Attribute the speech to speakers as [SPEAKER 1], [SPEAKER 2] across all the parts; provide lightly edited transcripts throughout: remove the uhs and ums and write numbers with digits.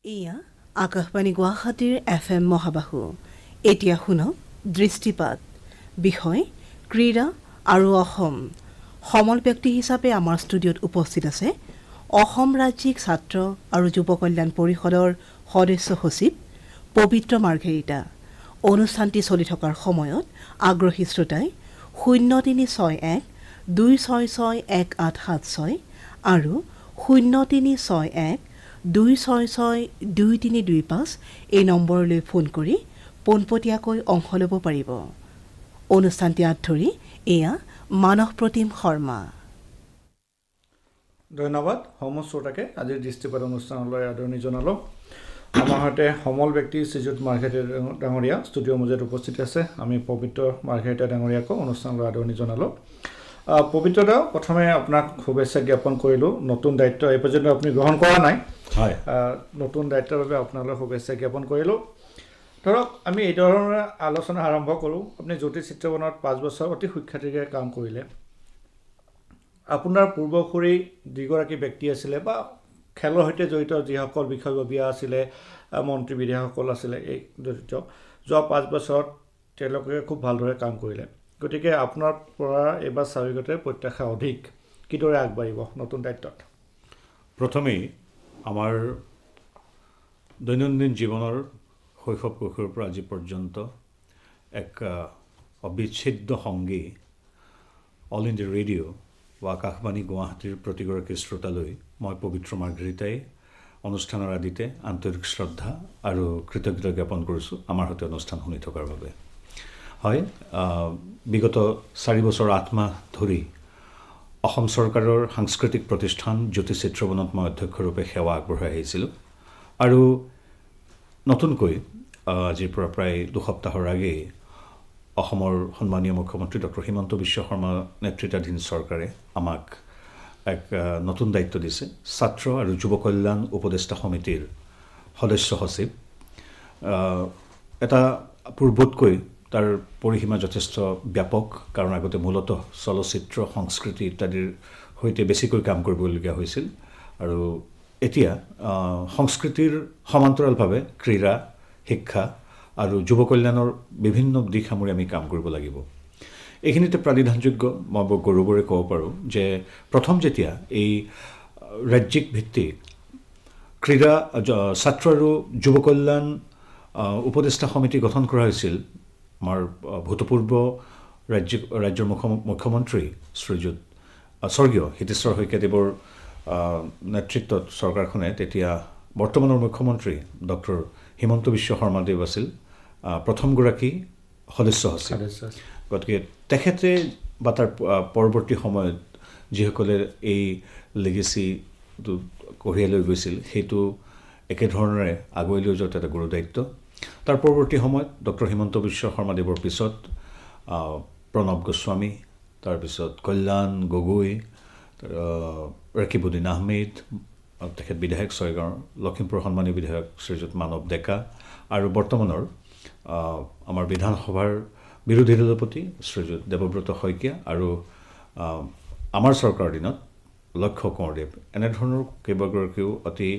[SPEAKER 1] এয়া আকাশবাণী গুৱাহাটীৰ FM মহাবাহু। এতিয়া শুনক দৃষ্টিপাত। বিষয় ক্ৰীড়া আৰু অসম। সমল ব্যক্তি হিচাপে আমাৰ ষ্টুডিঅ'ত উপস্থিত আছে অসম ৰাজ্যিক ছাত্ৰ আৰু যুৱ কল্যাণ পৰিষদৰ সদস্য সচিব পবিত্ৰ মাৰ্ঘেৰিটা। অনুষ্ঠানটি চলি থকাৰ সময়ত আগ্ৰহী শ্ৰোতাই 0361-266-1876 আৰু 0361-266-2325 এই নম্বৰলৈ ফোন কৰি পোনপটীয়াকৈ অংশ ল'ব পাৰিব। অনুষ্ঠানটি আঁতৰি এয়া মানস প্ৰতিম শৰ্মা।
[SPEAKER 2] ধন্যবাদ সমস্ত শ্ৰোতাকে আজিৰ দৃষ্টিপাত অনুষ্ঠানলৈ আদৰণি জনালোঁ। আমাৰ সৈতে সমল ব্যক্তি শ্ৰীযুত মাৰ্ঘেৰিটা ডাঙৰীয়া ষ্টুডিঅ'ৰ মাজত উপস্থিত আছে। আমি পবিত্ৰ মাৰ্ঘেৰিটা ডাঙৰীয়াকো অনুষ্ঠানলৈ আদৰণি জনালোঁ। পবিত্ৰ দা, প্ৰথমে আপোনাক শুভেচ্ছা জ্ঞাপন কৰিলোঁ। নতুন দায়িত্ব এই পৰ্যন্ত আপুনি গ্ৰহণ কৰা নাই, হয়, নতুন দায়িত্বৰ বাবে আপোনালৈ শুভেচ্ছা জ্ঞাপন কৰিলোঁ। ধৰক আমি এই ধৰণে আলোচনা আৰম্ভ কৰোঁ। আপুনি জ্যোতিষ চিত্ৰবনত 5 বছৰ অতি সুখ্যাতিৰে কাম কৰিলে। আপোনাৰ পূৰ্বসূৰী দুগৰাকী ব্যক্তি আছিলে বা খেলৰ সৈতে জড়িত যিসকল বিষয়ববীয়া আছিলে, মন্ত্ৰী বিধায়কসকল আছিলে, এই জড়িত যোৱা 5 বছৰত তেওঁলোকে খুব ভালদৰে কাম কৰিলে। গতিকে আপোনাৰ পৰা এইবাৰ স্বাভাৱিকতে প্ৰত্যাশা অধিক। কিদৰে আগবাঢ়িব নতুন দায়িত্বত?
[SPEAKER 3] প্ৰথমেই আমাৰ দৈনন্দিন জীৱনৰ শৈশৱ কৈশোৰৰ পৰা আজি পৰ্যন্ত এক অবিচ্ছেদ্য সংগী অল ইণ্ডিয়া ৰেডিঅ' বা আকাশবাণী গুৱাহাটীৰ প্ৰতিগৰাকী শ্ৰোতালৈ মই পবিত্ৰ মাৰ্ঘেৰিটাই অনুষ্ঠানৰ আদিতে আন্তৰিক শ্ৰদ্ধা আৰু কৃতজ্ঞতা জ্ঞাপন কৰিছোঁ আমাৰ সৈতে অনুষ্ঠান শুনি থকাৰ বাবে। হয়, বিগত 4 বছৰ 8 মাহ ধৰি অসম চৰকাৰৰ সাংস্কৃতিক প্ৰতিষ্ঠান জ্যোতিষ চিত্ৰবনত মই অধ্যক্ষৰূপে সেৱা আগবঢ়াই আহিছিলোঁ আৰু নতুনকৈ আজিৰ পৰা প্ৰায় 2 সপ্তাহৰ আগেয়ে অসমৰ সন্মানীয় মুখ্যমন্ত্ৰী ডক্টৰ হিমন্ত বিশ্ব শৰ্মা নেতৃত্বাধীন চৰকাৰে আমাক এক নতুন দায়িত্ব দিছে। ছাত্ৰ আৰু যুৱ কল্যাণ উপদেষ্টা সমিতিৰ সদস্য সচিব। এটা পূৰ্বতকৈ তাৰ পৰিসীমা যথেষ্ট ব্যাপক, কাৰণ আগতে মূলতঃ চলচ্চিত্ৰ, সংস্কৃতি ইত্যাদিৰ সৈতে বেছিকৈ কাম কৰিবলগীয়া হৈছিল আৰু এতিয়া সংস্কৃতিৰ সমান্তৰালভাৱে ক্ৰীড়া, শিক্ষা আৰু যুৱ কল্যাণৰ বিভিন্ন দিশ সামৰি আমি কাম কৰিব লাগিব। এইখিনিতে প্ৰাণিধানযোগ্য মই বৰ গৌৰৱেৰে ক'ব পাৰোঁ যে প্ৰথম যেতিয়া এই ৰাজ্যিক ভিত্তিক ক্ৰীড়া, ছাত্ৰ আৰু যুৱ কল্যাণ উপদেষ্টা সমিতি গঠন কৰা হৈছিল, আমাৰ ভূতপূৰ্ব ৰাজ্যৰ মুখ্যমন্ত্ৰী শ্ৰীযুত স্বৰ্গীয় হিতেশ্বৰ শইকীয়াদেৱৰ নেতৃত্বত চৰকাৰখনে, তেতিয়া বৰ্তমানৰ মুখ্যমন্ত্ৰী ডক্টৰ হিমন্ত বিশ্ব শৰ্মাদেৱ আছিল প্ৰথমগৰাকী সদস্য সচিব। গতিকে তেখেতে বা তাৰ পৰৱৰ্তী সময়ত যিসকলে এই লেগেচিটো কঢ়িয়াই লৈ গৈছিল, সেইটো একেধৰণেৰে আগুৱাই লৈ যোৱাটো এটা গুৰুদায়িত্ব। তাৰ পৰৱৰ্তী সময়ত ডক্টৰ হিমন্ত বিশ্ব শৰ্মাদেৱৰ পিছত প্ৰণৱ গোস্বামী, তাৰপিছত কল্যাণ গগৈ, ৰাকিবুদ্দিন আহমেদ, তেখেত বিধায়ক ছয়গাঁৱৰ, লখিমপুৰ সন্মানীয় বিধায়ক শ্ৰীযুত মানৱ ডেকা আৰু বৰ্তমানৰ আমাৰ বিধানসভাৰ বিৰোধী দলপতি শ্ৰীযুত দেৱব্ৰত শইকীয়া আৰু আমাৰ চৰকাৰৰ দিনত লক্ষ্য কোঁৱৰদেৱ, এনেধৰণৰ কেইবাগৰাকীও অতি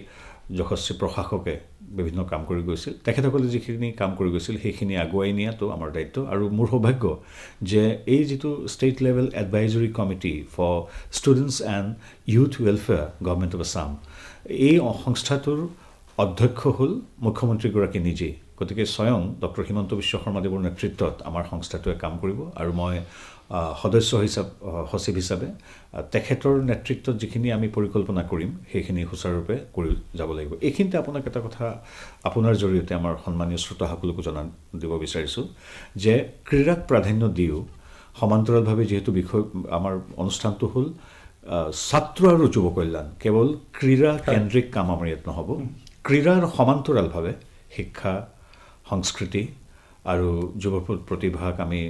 [SPEAKER 3] যশস্বী প্ৰশাসকে বিভিন্ন কাম কৰি গৈছিল। তেখেতসকলে যিখিনি কাম কৰি গৈছিল সেইখিনি আগুৱাই নিয়াটো আমাৰ দায়িত্ব। আৰু মোৰ সৌভাগ্য যে এই যিটো state level advisory committee for students and youth welfare government of Assam, এই সংস্থাটোৰ অধ্যক্ষ হ'ল মুখ্যমন্ত্ৰীগৰাকী নিজেই। গতিকে স্বয়ং ডক্টৰ হিমন্ত বিশ্ব শৰ্মাদেৱৰ নেতৃত্বত আমাৰ সংস্থাটোৱে কাম কৰিব আৰু মই সদস্য সচিব হিচাপে তেখেতৰ নেতৃত্বত যিখিনি আমি পৰিকল্পনা কৰিম সেইখিনি সুচাৰুৰূপে কৰি যাব লাগিব। এইখিনিতে আপোনাক এটা কথা আপোনাৰ জৰিয়তে আমাৰ সন্মানীয় শ্ৰোতাসকলকো দিব বিচাৰিছোঁ যে ক্ৰীড়াক প্ৰাধান্য দিও সমান্তৰালভাৱে, যিহেতু আমাৰ অনুষ্ঠানটো হ'ল ছাত্ৰ আৰু যুৱ কল্যাণ, কেৱল ক্ৰীড়া কেন্দ্ৰিক কাম আমাৰ ইয়াত নহ'ব। ক্ৰীড়াৰ সমান্তৰালভাৱে শিক্ষা, সংস্কৃতি আৰু যুৱ প্ৰতিভাক আমি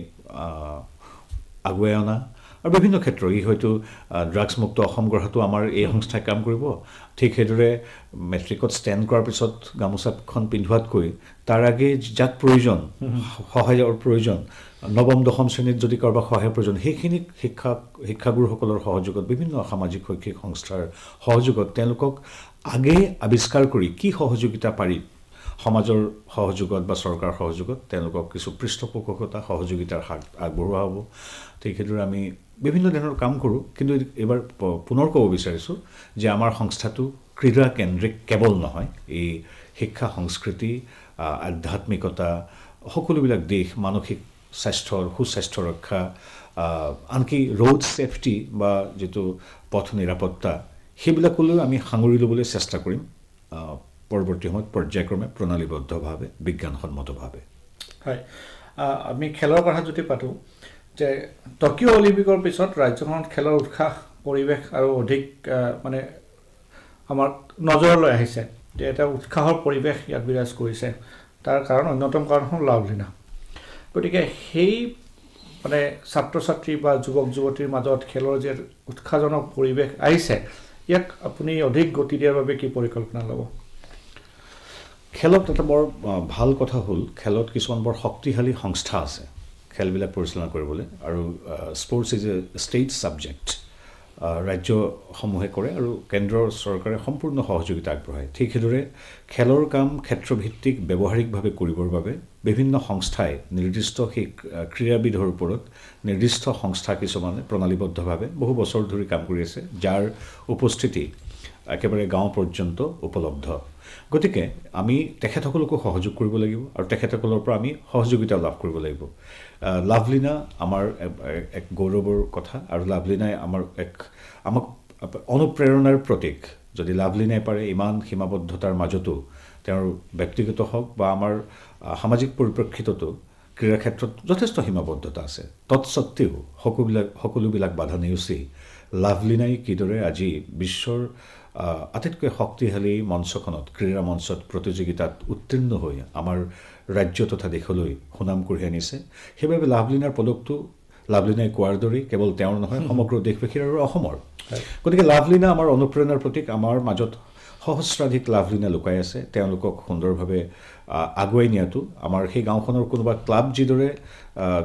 [SPEAKER 3] আগুৱাই অনা আৰু বিভিন্ন ক্ষেত্ৰ, ই হয়তো ড্ৰাগছমুক্ত অসম গঢ়াটো আমাৰ এই সংস্থাই কাম কৰিব। ঠিক সেইদৰে মেট্ৰিকত ষ্টেণ্ড কৰাৰ পিছত গামোচাখন পিন্ধোৱাতকৈ তাৰ আগে যাক প্ৰয়োজন, সহায়ৰ প্ৰয়োজন, নৱম দশম শ্ৰেণীত যদি কাৰোবাক সহায়ৰ প্ৰয়োজন, সেইখিনি শিক্ষাগুৰুসকলৰ সহযোগত, বিভিন্ন সামাজিক শৈক্ষিক সংস্থাৰ সহযোগত তেওঁলোকক আগে আৱিষ্কাৰ কৰি কি সহযোগিতা পাৰি সমাজৰ সহযোগত বা চৰকাৰৰ সহযোগত তেওঁলোকক কিছু পৃষ্ঠপোষকতা সহযোগিতাৰ হাত আগবঢ়োৱা হ'ব। ঠিক সেইদৰে আমি বিভিন্ন ধৰণৰ কাম কৰোঁ, কিন্তু এইবাৰ পুনৰ ক'ব বিচাৰিছোঁ যে আমাৰ সংস্থাটো ক্ৰীড়া কেন্দ্ৰিক কেৱল নহয়, এই শিক্ষা সংস্কৃতি আধ্যাত্মিকতা সকলোবিলাক দিশ, মানসিক স্বাস্থ্যৰ সুস্বাস্থ্য ৰক্ষা, আনকি ৰোড ছেফটি বা যিটো পথ নিৰাপত্তা সেইবিলাকলৈ আমি সাঙুৰি ল'বলৈ চেষ্টা কৰিম পৰৱৰ্তী সময়ত পৰ্যায়ক্ৰমে প্ৰণালীবদ্ধভাৱে বিজ্ঞানসন্মতভাৱে।
[SPEAKER 2] হয়, আমি খেলৰ কথা যদি পাতোঁ যে টকিঅ' অলিম্পিকৰ পিছত ৰাজ্যখনত খেলৰ উৎসাহ পৰিৱেশ আৰু অধিক মানে আমাৰ নজৰলৈ আহিছে যে এটা উৎসাহৰ পৰিৱেশ ইয়াত বিৰাজ কৰিছে। তাৰ কাৰণ অন্যতম কাৰণ হ'ল লাভলীনা। গতিকে সেই মানে ছাত্ৰ ছাত্ৰী বা যুৱক যুৱতীৰ মাজত খেলৰ যে উৎসাহজনক পৰিৱেশ আহিছে, ইয়াক আপুনি অধিক গতি দিয়াৰ বাবে কি পৰিকল্পনা ল'ব?
[SPEAKER 3] খেলত এটা বৰ ভাল কথা হ'ল, খেলত কিছুমান বৰ শক্তিশালী সংস্থা আছে খেলবিলাক পৰিচালনা কৰিবলৈ, আৰু sports is a state subject. ৰাজ্যসমূহে কৰে আৰু কেন্দ্ৰৰ চৰকাৰে সম্পূৰ্ণ সহযোগিতা আগবঢ়ায়। ঠিক সেইদৰে খেলৰ কাম ক্ষেত্ৰভিত্তিক ব্যৱহাৰিকভাৱে কৰিবৰ বাবে বিভিন্ন সংস্থাই নিৰ্দিষ্ট সেই ক্ৰীড়াবিধৰ ওপৰত নিৰ্দিষ্ট সংস্থা কিছুমানে প্ৰণালীবদ্ধভাৱে বহু বছৰ ধৰি কাম কৰি আছে, যাৰ উপস্থিতি একেবাৰে গাঁও পৰ্যন্ত উপলব্ধ। গতিকে আমি তেখেতসকলকো সহযোগ কৰিব লাগিব আৰু তেখেতসকলৰ পৰা আমি সহযোগিতা লাভ কৰিব লাগিব। লাভলীনা আমাৰ এক গৌৰৱৰ কথা, আৰু লাভলীনাই আমাক অনুপ্ৰেৰণাৰ প্ৰতীক। যদি লাভলীনাই পাৰে ইমান সীমাবদ্ধতাৰ মাজতো তেওঁৰ ব্যক্তিগত হওক বা আমাৰ সামাজিক পৰিপ্ৰেক্ষিততো ক্ৰীড়া ক্ষেত্ৰত যথেষ্ট সীমাবদ্ধতা আছে, তৎসত্ত্বেও সকলোবিলাক বাধা নেওচি লাভলীনাই কিদৰে আজি বিশ্বৰ আটাইতকৈ শক্তিশালী মঞ্চখনত ক্ৰীড়া মঞ্চত প্ৰতিযোগিতাত উত্তীৰ্ণ হৈ আমাৰ ৰাজ্য তথা দেশলৈ সুনাম কঢ়িয়াই আনিছে। সেইবাবে লাভলীনাৰ পদকটো লাভলীনাই কোৱাৰ দৰেই কেৱল তেওঁৰ নহয়, সমগ্ৰ দেশবাসীৰ আৰু অসমৰ। গতিকে লাভলীনা আমাৰ অনুপ্ৰেৰণাৰ প্ৰতীক। আমাৰ মাজত সহস্ৰাধিক লাভলীনা লুকাই আছে, তেওঁলোকক সুন্দৰভাৱে আগুৱাই নিয়াটো আমাৰ সেই গাঁওখনৰ কোনোবা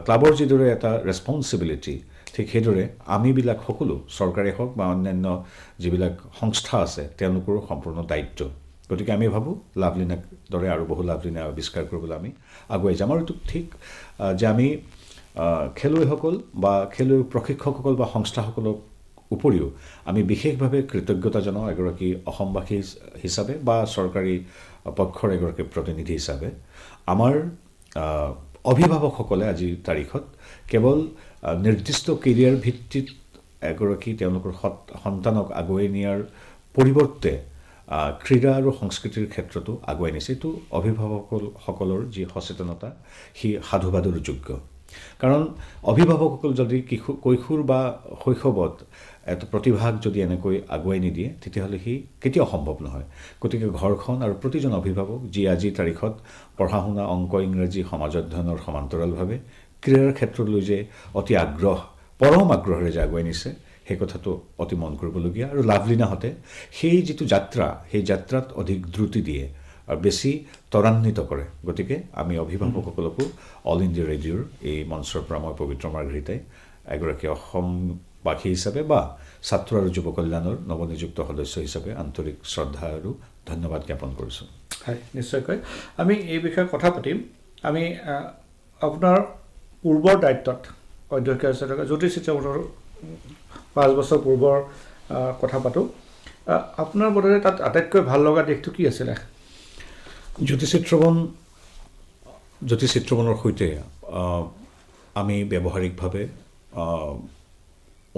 [SPEAKER 3] ক্লাবৰ যিদৰে এটা ৰেছপনচিবিলিটি, ঠিক সেইদৰে আমিবিলাক সকলো চৰকাৰে হওক বা অন্যান্য যিবিলাক সংস্থা আছে তেওঁলোকৰো সম্পূৰ্ণ দায়িত্ব। গতিকে আমি ভাবোঁ লাভলীনাক দৰে আৰু বহু লাভলীনা আৱিষ্কাৰ কৰিবলৈ আমি আগুৱাই যাম। আৰু এইটো ঠিক যে আমি খেলুৱৈসকল বা খেলুৱৈ প্ৰশিক্ষকসকল বা সংস্থাসকলক উপৰিও আমি বিশেষভাৱে কৃতজ্ঞতা জনাওঁ এগৰাকী অসমবাসী হিচাপে বা চৰকাৰী পক্ষৰ এগৰাকী প্ৰতিনিধি হিচাপে। আমাৰ অভিভাৱকসকলে আজিৰ তাৰিখত কেৱল নিৰ্দিষ্ট কেৰিয়াৰ ভিত্তিত এগৰাকী তেওঁলোকৰ সন্তানক আগুৱাই নিয়াৰ পৰিৱৰ্তে ক্ৰীড়া আৰু সংস্কৃতিৰ ক্ষেত্ৰতো আগুৱাই নিছে। এইটো অভিভাৱকসকলৰ যি সচেতনতা সি সাধুবাদৰ যোগ্য। কাৰণ অভিভাৱকসকল যদি কৈশোৰ বা শৈশৱত এটা প্ৰতিভাক যদি এনেকৈ আগুৱাই নিদিয়ে তেতিয়াহ'লে সি কেতিয়াও সম্ভৱ নহয়। গতিকে ঘৰখন আৰু প্ৰতিজন অভিভাৱক যি আজিৰ তাৰিখত পঢ়া শুনা, অংক, ইংৰাজী, সমাজ অধ্যয়নৰ সমান্তৰালভাৱে ক্ৰীড়াৰ ক্ষেত্ৰলৈ যে অতি পৰম আগ্ৰহেৰে যে আগুৱাই নিছে সেই কথাটো অতি মন কৰিবলগীয়া। আৰু লাভলীনাহঁতে সেই যিটো যাত্ৰা, সেই যাত্ৰাত অধিক দ্ৰুতি দিয়ে আৰু বেছি ত্বৰান্বিত কৰে। গতিকে আমি অভিভাৱকসকলকো অল ইণ্ডিয়া ৰেডিঅ'ৰ এই মঞ্চৰ পৰা মই পবিত্ৰ মাৰ্ঘেৰিটাই এগৰাকী অসমবাসী হিচাপে বা ছাত্ৰ আৰু যুৱ কল্যাণৰ নৱনিযুক্ত সদস্য হিচাপে আন্তৰিক শ্ৰদ্ধা আৰু ধন্যবাদ জ্ঞাপন কৰিছোঁ।
[SPEAKER 2] হয়, নিশ্চয়কৈ আমি এই বিষয়ে কথা পাতিম। আমি আপোনাৰ পূৰ্বৰ দায়িত্বত অধ্যক্ষ হিচাপে জ্যোতিষ চিত্ৰবনৰ 5 বছৰ পূৰ্বৰ কথা পাতোঁ। আপোনাৰ বোধহয় তাত আটাইতকৈ ভাল লগা দিশটো কি আছিলে?
[SPEAKER 3] জ্যোতিষ চিত্ৰবনৰ সৈতে আমি ব্যৱহাৰিকভাৱে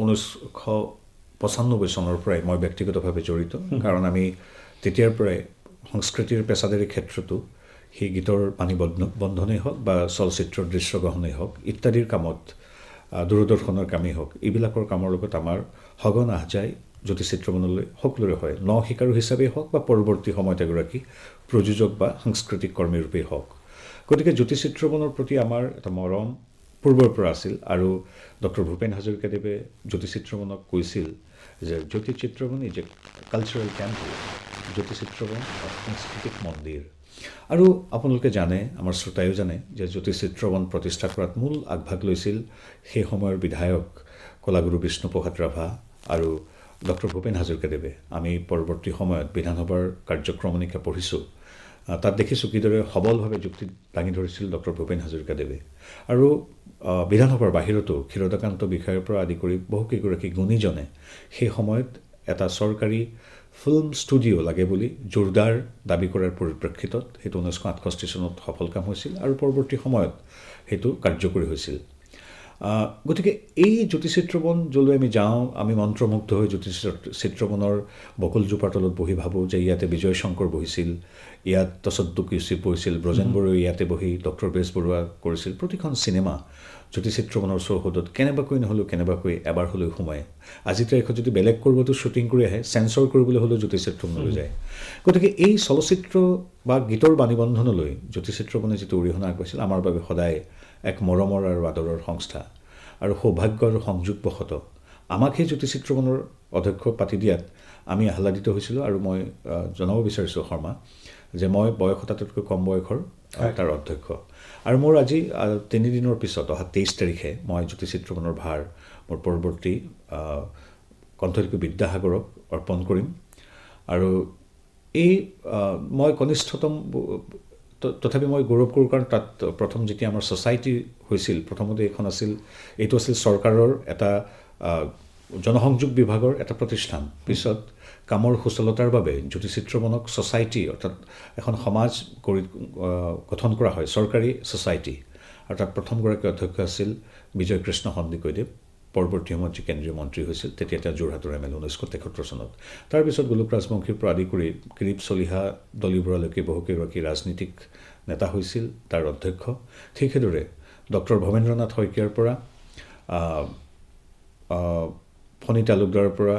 [SPEAKER 3] 1995 চনৰ পৰাই মই ব্যক্তিগতভাৱে জড়িত। কাৰণ আমি তেতিয়াৰ পৰাই সংস্কৃতিৰ পেছাদাৰী ক্ষেত্ৰতো সেই গীতৰ পানী বন্ধনেই হওক বা চলচ্চিত্ৰৰ দৃশ্যগ্ৰহণেই হওক ইত্যাদিৰ কামত, দূৰদৰ্শনৰ কামেই হওক, এইবিলাকৰ কামৰ লগত আমাৰ সঘন আহ যায় জ্যোতিষ চিত্ৰবনলৈ সকলোৰে হয়, ন শিকাৰু হিচাপেই হওক বা পৰৱৰ্তী সময়ত এগৰাকী প্ৰযোজক বা সাংস্কৃতিক কৰ্মীৰূপেই হওক। গতিকে জ্যোতিষ চিত্ৰবনৰ প্ৰতি আমাৰ এটা মৰম পূৰ্বৰ পৰা আছিল। আৰু ডক্টৰ ভূপেন হাজৰিকাদেৱে জ্যোতিষ চিত্ৰবনক কৈছিল যে Jyotish Chitraban is a cultural temple, Jyotish Chitraban সাংস্কৃতিক মন্দিৰ। আৰু আপোনালোকে জানে, আমাৰ শ্ৰোতায়ো জানে যে জ্যোতিষ চিত্ৰবন প্ৰতিষ্ঠা কৰাত মূল আগভাগ লৈছিল সেই সময়ৰ বিধায়ক কলাগুৰু বিষ্ণুপ্ৰসাদ ৰাভা আৰু ডক্টৰ ভূপেন হাজৰিকাদেৱে আমি পৰৱৰ্তী সময়ত বিধানসভাৰ কাৰ্যক্ৰমণিকা পঢ়িছোঁ তাত দেখিছোঁ কিদৰে সবলভাৱে যুক্তি দাঙি ধৰিছিল ডক্টৰ ভূপেন হাজৰিকাদেৱে আৰু বিধানসভাৰ বাহিৰতো ক্ষীৰোদাকান্ত বিষয়ৰ পৰা আদি কৰি বহুকেইগৰাকী গুণীজনে সেই সময়ত এটা চৰকাৰী ফিল্ম ষ্টুডিঅ' লাগে বুলি জোৰদাৰ দাবী কৰাৰ পৰিপ্ৰেক্ষিতত সেইটো 1968 চনত সফল কাম হৈছিল আৰু পৰৱৰ্তী সময়ত সেইটো কাৰ্যকৰী হৈছিল গতিকে এই জ্যোতিচিত্ৰবন যলৈ আমি যাওঁ আমি মন্ত্ৰমুগ্ধ হৈ জ্যোতিচিত্ৰবনৰ বকুলজোপাৰ তলত বহি ভাবোঁ যে ইয়াতে বিজয় শংকৰ বহিছিল ইয়াত তছদ্দুক ইউচুফ বহিছিল ব্ৰজেন বৰুৱাই ইয়াতে বহি ডক্টৰ বেজবৰুৱা কৰিছিল প্ৰতিখন চিনেমা জ্যোতিচিত্ৰবনৰ চৌহদত কেনেবাকৈ নহ'লেও কেনেবাকৈ এবাৰ হ'লেও সোমায় আজি তাৰিখত যদি বেলেগ ক'ৰবাতো শ্বুটিং কৰি আহে চেঞ্চৰ কৰিবলৈ হ'লেও জ্যোতিচিত্ৰবনলৈ যায় গতিকে এই চলচ্চিত্ৰ বা গীতৰ বাণীবন্ধনলৈ জ্যোতিচিত্ৰবনে যিটো অৰিহণা আগবঢ়াইছিল আমাৰ বাবে সদায় এক মৰমৰ আৰু আদৰৰ সংস্থা আৰু সৌভাগ্য আৰু সংযোগবশত আমাক সেই জ্যোতিচিত্ৰবনৰ অধ্যক্ষ পাতি দিয়াত আমি আহ্লাদিত হৈছিলোঁ আৰু মই জনাব বিচাৰিছোঁ শৰ্মা যে মই বয়সত আটাইতকৈ কম বয়সৰ তাৰ অধ্যক্ষ আৰু মোৰ আজি 3 দিনৰ পিছত অহা 23 তাৰিখে মই জ্যোতিচিত্ৰবনৰ ভাৰ মোৰ পৰৱৰ্তী কণ্ঠশিল্পী বিদ্যাসাগৰক অৰ্পণ কৰিম আৰু এই মই কনিষ্ঠতম তথাপি মই গৌৰৱ কৰোঁ কাৰণ তাত প্ৰথম যেতিয়া আমাৰ ছ'চাইটি হৈছিল প্ৰথমতে এইটো আছিল চৰকাৰৰ এটা জনসংযোগ বিভাগৰ এটা প্ৰতিষ্ঠান পিছত কামৰ সুচলতাৰ বাবে জ্যোতিচিত্ৰবনক ছ'চাইটি অৰ্থাৎ এখন সমাজ গঠন কৰা হয় চৰকাৰী ছ'চাইটি আৰু তাত প্ৰথমগৰাকী অধ্যক্ষ আছিল বিজয় কৃষ্ণ সন্দিকৈদেৱ পৰৱৰ্তী সময়ত যি কেন্দ্ৰীয় মন্ত্ৰী হৈছিল তেতিয়া তেওঁ যোৰহাটৰ MLA 1973 চনত তাৰপিছত গোলোক ৰাজবংশীৰ পৰা আদি কৰি কিৰীপ চলিহা দলি বৰালৈকে বহুকেইগৰাকী ৰাজনীতিক নেতা হৈছিল তাৰ অধ্যক্ষ ঠিক সেইদৰে ডক্টৰ ভৱেন্দ্ৰনাথ শইকীয়াৰ পৰা ফণী তালুকদাৰৰ পৰা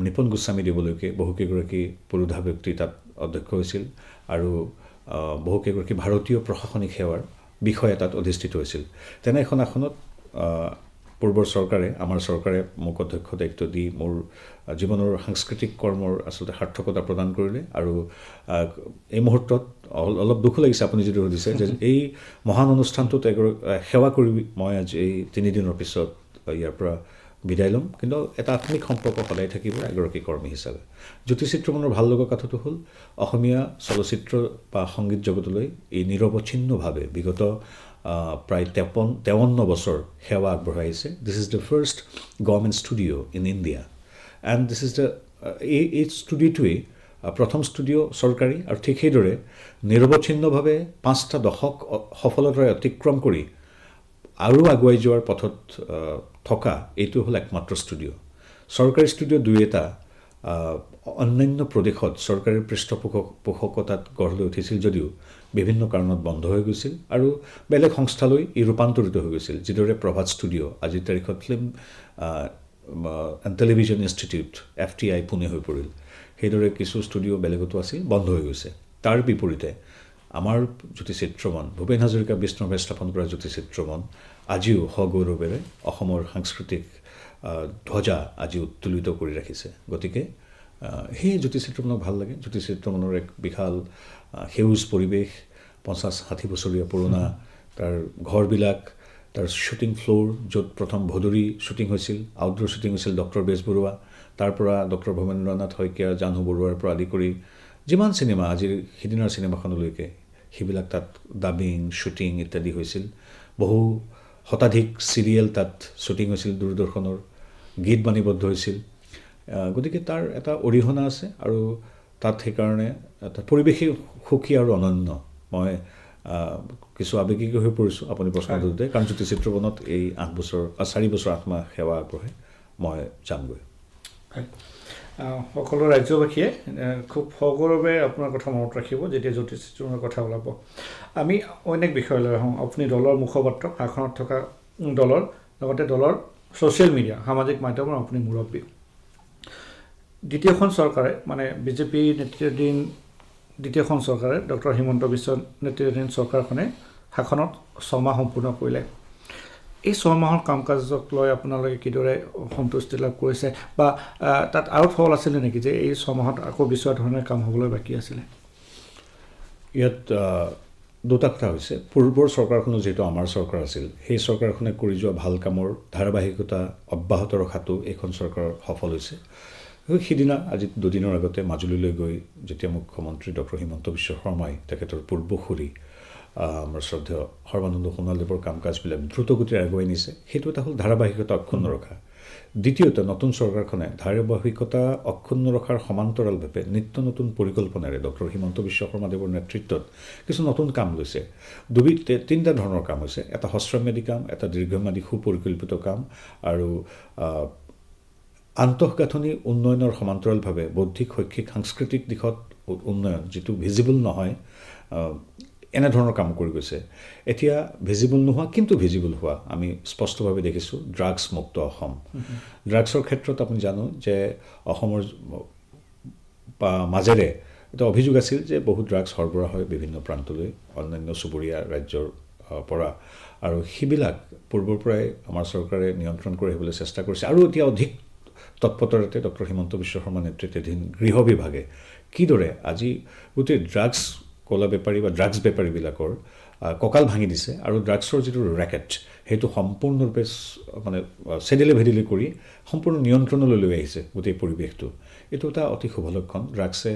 [SPEAKER 3] নিপুণ গোস্বামী দেৱলৈকে বহুকেইগৰাকী পুৰোধা ব্যক্তি তাত অধ্যক্ষ হৈছিল আৰু বহুকেইগৰাকী ভাৰতীয় প্ৰশাসনিক সেৱাৰ বিষয়া তাত অধিষ্ঠিত হৈছিল তেনে এখন আসনত পূৰ্বৰ চৰকাৰে আমাৰ চৰকাৰে মোক অধ্যক্ষ দায়িত্ব দি মোৰ জীৱনৰ সাংস্কৃতিক কৰ্মৰ আচলতে সাৰ্থকতা প্ৰদান কৰিলে আৰু এই মুহূৰ্তত অলপ দুখ লাগিছে আপুনি যিটো সুধিছে যে এই মহান অনুষ্ঠানটোত সেৱা কৰি মই আজি এই 3 দিনৰ পিছত ইয়াৰ পৰা বিদায় ল'ম কিন্তু এটা আত্মিক সম্পৰ্ক সদায় থাকিব এগৰাকী কৰ্মী হিচাপে জ্যোতিচিত্ৰবনৰ ভাল লগা কথাটো হ'ল অসমীয়া চলচ্চিত্ৰ বা সংগীত জগতলৈ এই নিৰৱচ্ছিন্নভাৱে বিগত প্ৰায় 53 বছৰ সেৱা আগবঢ়াই আহিছে this is the first government studio' in India and this is the এই ষ্টুডিঅ'টোৱেই প্ৰথম ষ্টুডিঅ' চৰকাৰী আৰু ঠিক সেইদৰে নিৰৱচ্ছিন্নভাৱে 5টা দশক সফলতাৰে অতিক্ৰম কৰি আৰু আগুৱাই যোৱাৰ পথত থকা এইটো হ'ল একমাত্ৰ ষ্টুডিঅ' চৰকাৰী ষ্টুডিঅ' 2-এটা অন্যান্য প্ৰদেশত চৰকাৰী পৃষ্ঠপোষকতাত গঢ় লৈ উঠিছিল যদিও বিভিন্ন কাৰণত বন্ধ হৈ গৈছিল আৰু বেলেগ সংস্থালৈ ই ৰূপান্তৰিত হৈ গৈছিল যিদৰে প্ৰভাত ষ্টুডিঅ' আজিৰ তাৰিখত film and television institute FTI Pune হৈ পৰিল সেইদৰে কিছু ষ্টুডিঅ' বেলেগতো আছিল বন্ধ হৈ গৈছে তাৰ বিপৰীতে আমাৰ জ্যোতিচিত্ৰবন ভূপেন হাজৰিকা বিষ্ণুৱে স্থাপন কৰা জ্যোতিচিত্ৰবন আজিও সগৌৰৱেৰে অসমৰ সাংস্কৃতিক ধ্বজা আজি উত্তোলিত কৰি ৰাখিছে গতিকে সেই জ্যোতিচিত্ৰবনক ভাল লাগে জ্যোতিচিত্ৰবনৰ এক বিশাল সেউজ পৰিৱেশ 50-60 বছৰীয়া পুৰণা তাৰ ঘৰবিলাক তাৰ শ্বুটিং ফ্ল'ৰ য'ত প্ৰথম ভদৰী শ্বুটিং হৈছিল আউটডোৰ শ্বুটিং হৈছিল ডক্টৰ বেজবৰুৱা তাৰ পৰা ডক্টৰ ভৱেন্দ্ৰনাথ শইকীয়া জাহ্নু বৰুৱাৰ পৰা আদি কৰি যিমান চিনেমা আজিৰ সিদিনাৰ চিনেমাখনলৈকে সেইবিলাক তাত ডাবিং শ্বুটিং ইত্যাদি হৈছিল বহু শতাধিক চিৰিয়েল তাত শ্বুটিং হৈছিল দূৰদৰ্শনৰ গীত বাণীবদ্ধ হৈছিল গতিকে তাৰ এটা অৰিহণা আছে আৰু তাত সেইকাৰণে এটা পৰিৱেশেই সুখী আৰু অনন্য মই কিছু আৱেগিক হৈ পৰিছোঁ আপুনি প্ৰশ্ন সোধোতে কাৰণ জ্যোতিচিত্ৰবনত এই 4 বছৰ আত্মা সেৱা আগবঢ়াই মই যামগৈ
[SPEAKER 2] সকলো ৰাজ্যবাসীয়ে খুব সগৌৰৱে আপোনাৰ কথা মনত ৰাখিব যেতিয়া জ্যোতিচিত্ৰবনৰ কথা ওলাব আমি অন্য এক বিষয়লৈ আহোঁ আপুনি দলৰ মুখপাত্ৰ শাসনত থকা দলৰ লগতে দলৰ ছ'চিয়েল মিডিয়া সামাজিক মাধ্যমৰ আপুনি মুৰব্বী দ্বিতীয়খন চৰকাৰে মানে বিজেপি নেতৃত্বাধীন দ্বিতীয়খন চৰকাৰে ডক্টৰ হিমন্ত বিশ্ব নেতৃত্বাধীন চৰকাৰখনে শাসনত 6 মাহ সম্পূৰ্ণ কৰিলে এই 6 মাহৰ কাম কাজক লৈ আপোনালোকে কিদৰে সন্তুষ্টি লাভ কৰিছে বা তাত আৰু ফল আছিলে নেকি যে এই 6 মাহত আকৌ বিচৰা ধৰণে কাম হ'বলৈ বাকী আছিলে
[SPEAKER 3] ইয়াত দুটা কথা হৈছে পূৰ্বৰ চৰকাৰখনো যিহেতু আমাৰ চৰকাৰ আছিল সেই চৰকাৰখনে কৰি যোৱা ভাল কামৰ ধাৰাবাহিকতা অব্যাহত ৰখাটো এইখন চৰকাৰৰ সফল হৈছে সিদিনা আজি 2 দিনৰ আগতে মাজুলীলৈ গৈ যেতিয়া মুখ্যমন্ত্ৰী ডক্টৰ হিমন্ত বিশ্ব শৰ্মাই তেখেতৰ পূৰ্বসূৰী আমাৰ শ্ৰদ্ধেয় সৰ্বানন্দ সোণোৱালদেৱৰ কাম কাজবিলাক দ্ৰুতগতিৰে আগুৱাই নিছে, সেইটো এটা হ'ল ধাৰাবাহিকতা অক্ষুণ্ণ ৰখা। দ্বিতীয়তে নতুন চৰকাৰখনে ধাৰাবাহিকতা অক্ষুণ্ণ ৰখাৰ সমান্তৰালভাৱে নিত্য নতুন পৰিকল্পনাৰে ডক্টৰ হিমন্ত বিশ্ব শৰ্মাদেৱৰ নেতৃত্বত কিছু নতুন কাম লৈছে। 3টা ধৰণৰ কাম হৈছে, এটা হ্ৰস্বম্যাদী কাম, এটা দীৰ্ঘম্যাদী সুপৰিকল্পিত কাম আৰু আন্তঃগাঁথনি উন্নয়নৰ সমান্তৰালভাৱে বৌদ্ধিক, শৈক্ষিক, সাংস্কৃতিক দিশত উন্নয়ন যিটো ভিজিবল নহয়, এনেধৰণৰ কাম কৰি গৈছে। এতিয়া ভিজিবল নোহোৱা কিন্তু ভিজিবল হোৱা আমি স্পষ্টভাৱে দেখিছোঁ ড্ৰাগছ মুক্ত অসম। ড্ৰাগছৰ ক্ষেত্ৰত আপুনি জানো যে অসমৰ মাজেৰে এটা অভিযোগ আছিল যে বহু ড্ৰাগছ সৰবৰাহ হয় বিভিন্ন প্ৰান্তলৈ অন্যান্য চুবুৰীয়া ৰাজ্যৰ পৰা, আৰু সেইবিলাক পূৰ্বৰ পৰাই আমাৰ চৰকাৰে নিয়ন্ত্ৰণ কৰি আহিবলৈ চেষ্টা কৰিছে। আৰু এতিয়া অধিক তৎপৰতাৰে ডক্টৰ হিমন্ত বিশ্ব শৰ্মা নেতৃত্বাধীন গৃহ বিভাগে কিদৰে আজি গোটেই ড্ৰাগছ কলা বেপাৰী বা ড্ৰাগছ বেপাৰীবিলাকৰ কঁকাল ভাঙি দিছে আৰু ড্ৰাগছৰ যিটো ৰেকেট সেইটো সম্পূৰ্ণৰূপে মানে চেডিলে ভেদিলে কৰি সম্পূৰ্ণ নিয়ন্ত্ৰণলৈ লৈ আহিছে গোটেই পৰিৱেশটো। এইটো এটা অতি শুভ লক্ষণ। ড্ৰাগছে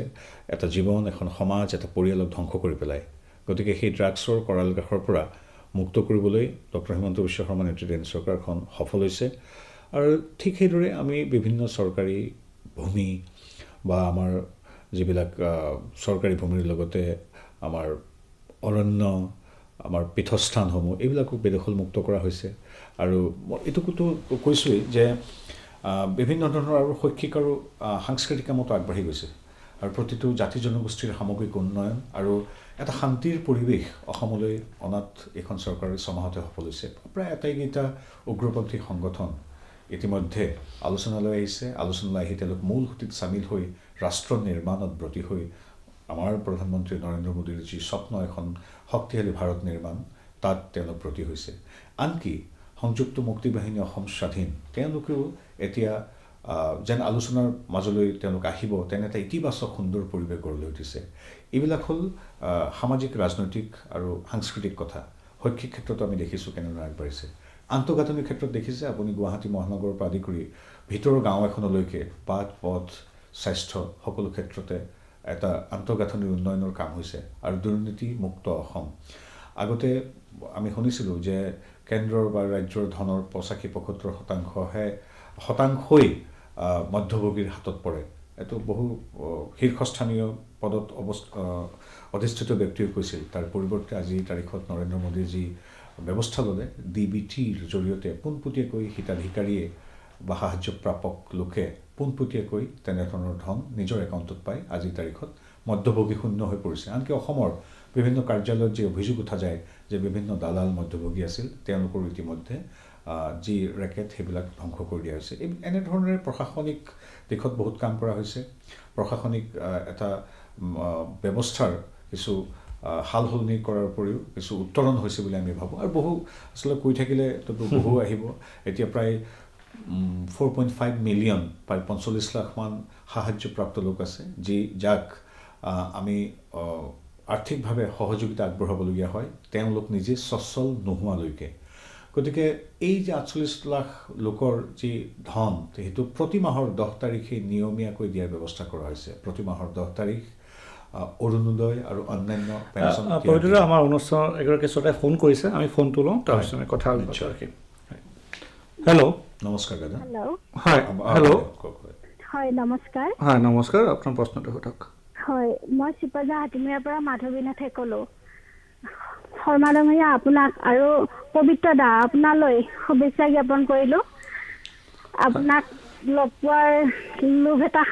[SPEAKER 3] এটা জীৱন, এখন সমাজ, এটা পৰিয়ালক ধ্বংস কৰি পেলায়। গতিকে সেই ড্ৰাগছৰ কৰালগাহৰ পৰা মুক্ত কৰিবলৈ ডক্টৰ হিমন্ত বিশ্ব শৰ্মা নেতৃত্বাধীন চৰকাৰখন সফল হৈছে। আৰু ঠিক সেইদৰে আমি বিভিন্ন চৰকাৰী ভূমি বা আমাৰ যিবিলাক চৰকাৰী ভূমিৰ লগতে আমাৰ অৰণ্য, আমাৰ পীঠস্থানসমূহ এইবিলাকো বেদখলমুক্ত কৰা হৈছে। আৰু এইটোতো কৈছোঁৱেই যে বিভিন্ন ধৰণৰ আৰু শৈক্ষিক আৰু সাংস্কৃতিক কামতো আগবাঢ়ি গৈছে, আৰু প্ৰতিটো জাতি জনগোষ্ঠীৰ সামগ্ৰিক উন্নয়ন আৰু এটা শান্তিৰ পৰিৱেশ অসমলৈ অনাত এইখন চৰকাৰে ছমাহতে সফল হৈছে। প্ৰায় আটাইকেইটা উগ্ৰপন্থী সংগঠন ইতিমধ্যে আলোচনালৈ আহিছে। আলোচনালৈ আহি তেওঁলোক মূল সুঁতিত চামিল হৈ ৰাষ্ট্ৰ নিৰ্মাণত ব্ৰতী হৈ আমাৰ প্ৰধানমন্ত্ৰী নৰেন্দ্ৰ মোদীৰ যি স্বপ্ন এখন শক্তিশালী ভাৰত নিৰ্মাণ, তাত তেওঁলোক ব্ৰতী হৈছে। আনকি সংযুক্ত মুক্তি বাহিনী অসম স্বাধীন তেওঁলোকেও এতিয়া যেন আলোচনাৰ মাজলৈ তেওঁলোক আহিব, তেনে এটা ইতিবাচক সুন্দৰ পৰিৱেশ গঢ় লৈ উঠিছে। এইবিলাক হ'ল সামাজিক, ৰাজনৈতিক আৰু সাংস্কৃতিক কথা। শৈক্ষিক ক্ষেত্ৰতো আমি দেখিছোঁ কেনেদৰে আগবাঢ়িছে। আন্তঃগাঁথনিৰ ক্ষেত্ৰত দেখিছে আপুনি গুৱাহাটী মহানগৰৰ পৰা আদি কৰি ভিতৰৰ গাঁও এখনলৈকে বাট, পথ, স্বাস্থ্য সকলো ক্ষেত্ৰতে এটা আন্তঃগাঁথনিৰ উন্নয়নৰ কাম হৈছে। আৰু দুৰ্নীতিমুক্ত অসম। আগতে আমি শুনিছিলোঁ যে কেন্দ্ৰৰ বা ৰাজ্যৰ ধনৰ 85-75% শতাংশই মধ্যভোগীৰ হাতত পৰে। এইটো বহু শীৰ্ষস্থানীয় পদত অধিষ্ঠিত ব্যক্তিয়ে কৈছিল। তাৰ পৰিৱৰ্তে আজিৰ তাৰিখত নৰেন্দ্ৰ মোদীৰ যি ব্যৱস্থা ল'লে, DBTৰ জৰিয়তে পোনপটীয়াকৈ হিতাধিকাৰীয়ে বা সাহায্য প্ৰাপক লোকে পোনপটীয়াকৈ তেনেধৰণৰ ধন নিজৰ একাউণ্টত পাই আজিৰ তাৰিখত মধ্যভোগী শূন্য হৈ পৰিছে। আনকি অসমৰ বিভিন্ন কাৰ্যালয়ত যি অভিযোগ উঠা যায় যে বিভিন্ন দালাল মধ্যভোগী আছিল, তেওঁলোকৰ ইতিমধ্যে যি ৰেকেট সেইবিলাক ধ্বংস কৰি দিয়া হৈছে। এনেধৰণেৰে প্ৰশাসনিক দিশত বহুত কাম কৰা হৈছে। প্ৰশাসনিক এটা ব্যৱস্থাৰ কিছু সাল সলনি কৰাৰ উপৰিও কিছু উত্তৰণ হৈছে বুলি আমি ভাবোঁ। আৰু বহু আচলতে কৈ থাকিলে বহু আহিব। এতিয়া প্ৰায় 4.5 মিলিয়ন, প্ৰায় 45 লাখমান সাহায্যপ্ৰাপ্ত লোক আছে, যাক আমি আৰ্থিকভাৱে সহযোগিতা আগবঢ়াবলগীয়া হয়, তেওঁলোক নিজে সচ্ছল নোহোৱালৈকে। গতিকে এই যে 48 লাখ লোকৰ যি ধন, সেইটো প্ৰতি মাহৰ 10 তাৰিখে নিয়মীয়াকৈ দিয়াৰ ব্যৱস্থা কৰা হৈছে। প্ৰতি মাহৰ 10 তাৰিখ অৰুণোদয় আৰু অন্যান্য পেঞ্চন।
[SPEAKER 2] আমাৰ অনুষ্ঠানৰ এগৰাকী শ্ৰোতাই ফোন কৰিছে, আমি ফোনটো লওঁ, তাৰপিছত আমি কথা ৰাখিম। হেল্ল',
[SPEAKER 3] নমস্কাৰ দাদা।
[SPEAKER 2] হয়, হেল্ল',
[SPEAKER 4] হয় নমস্কাৰ।
[SPEAKER 2] হয় নমস্কাৰ, আপোনাৰ প্ৰশ্নটো সোধক।
[SPEAKER 4] হয়, মই চিপাজা হাতীমূৰীয়াৰ পৰা মাধৱী নাথে ক'লোঁ। শৰ্মা ডাঙৰীয়া, আপোনাক আৰু পবিত্ৰ দা আপোনালৈ শুভেচ্ছা জ্ঞাপন কৰিলোঁ। আপোনাক লগ পোৱাৰ লোভ এটা,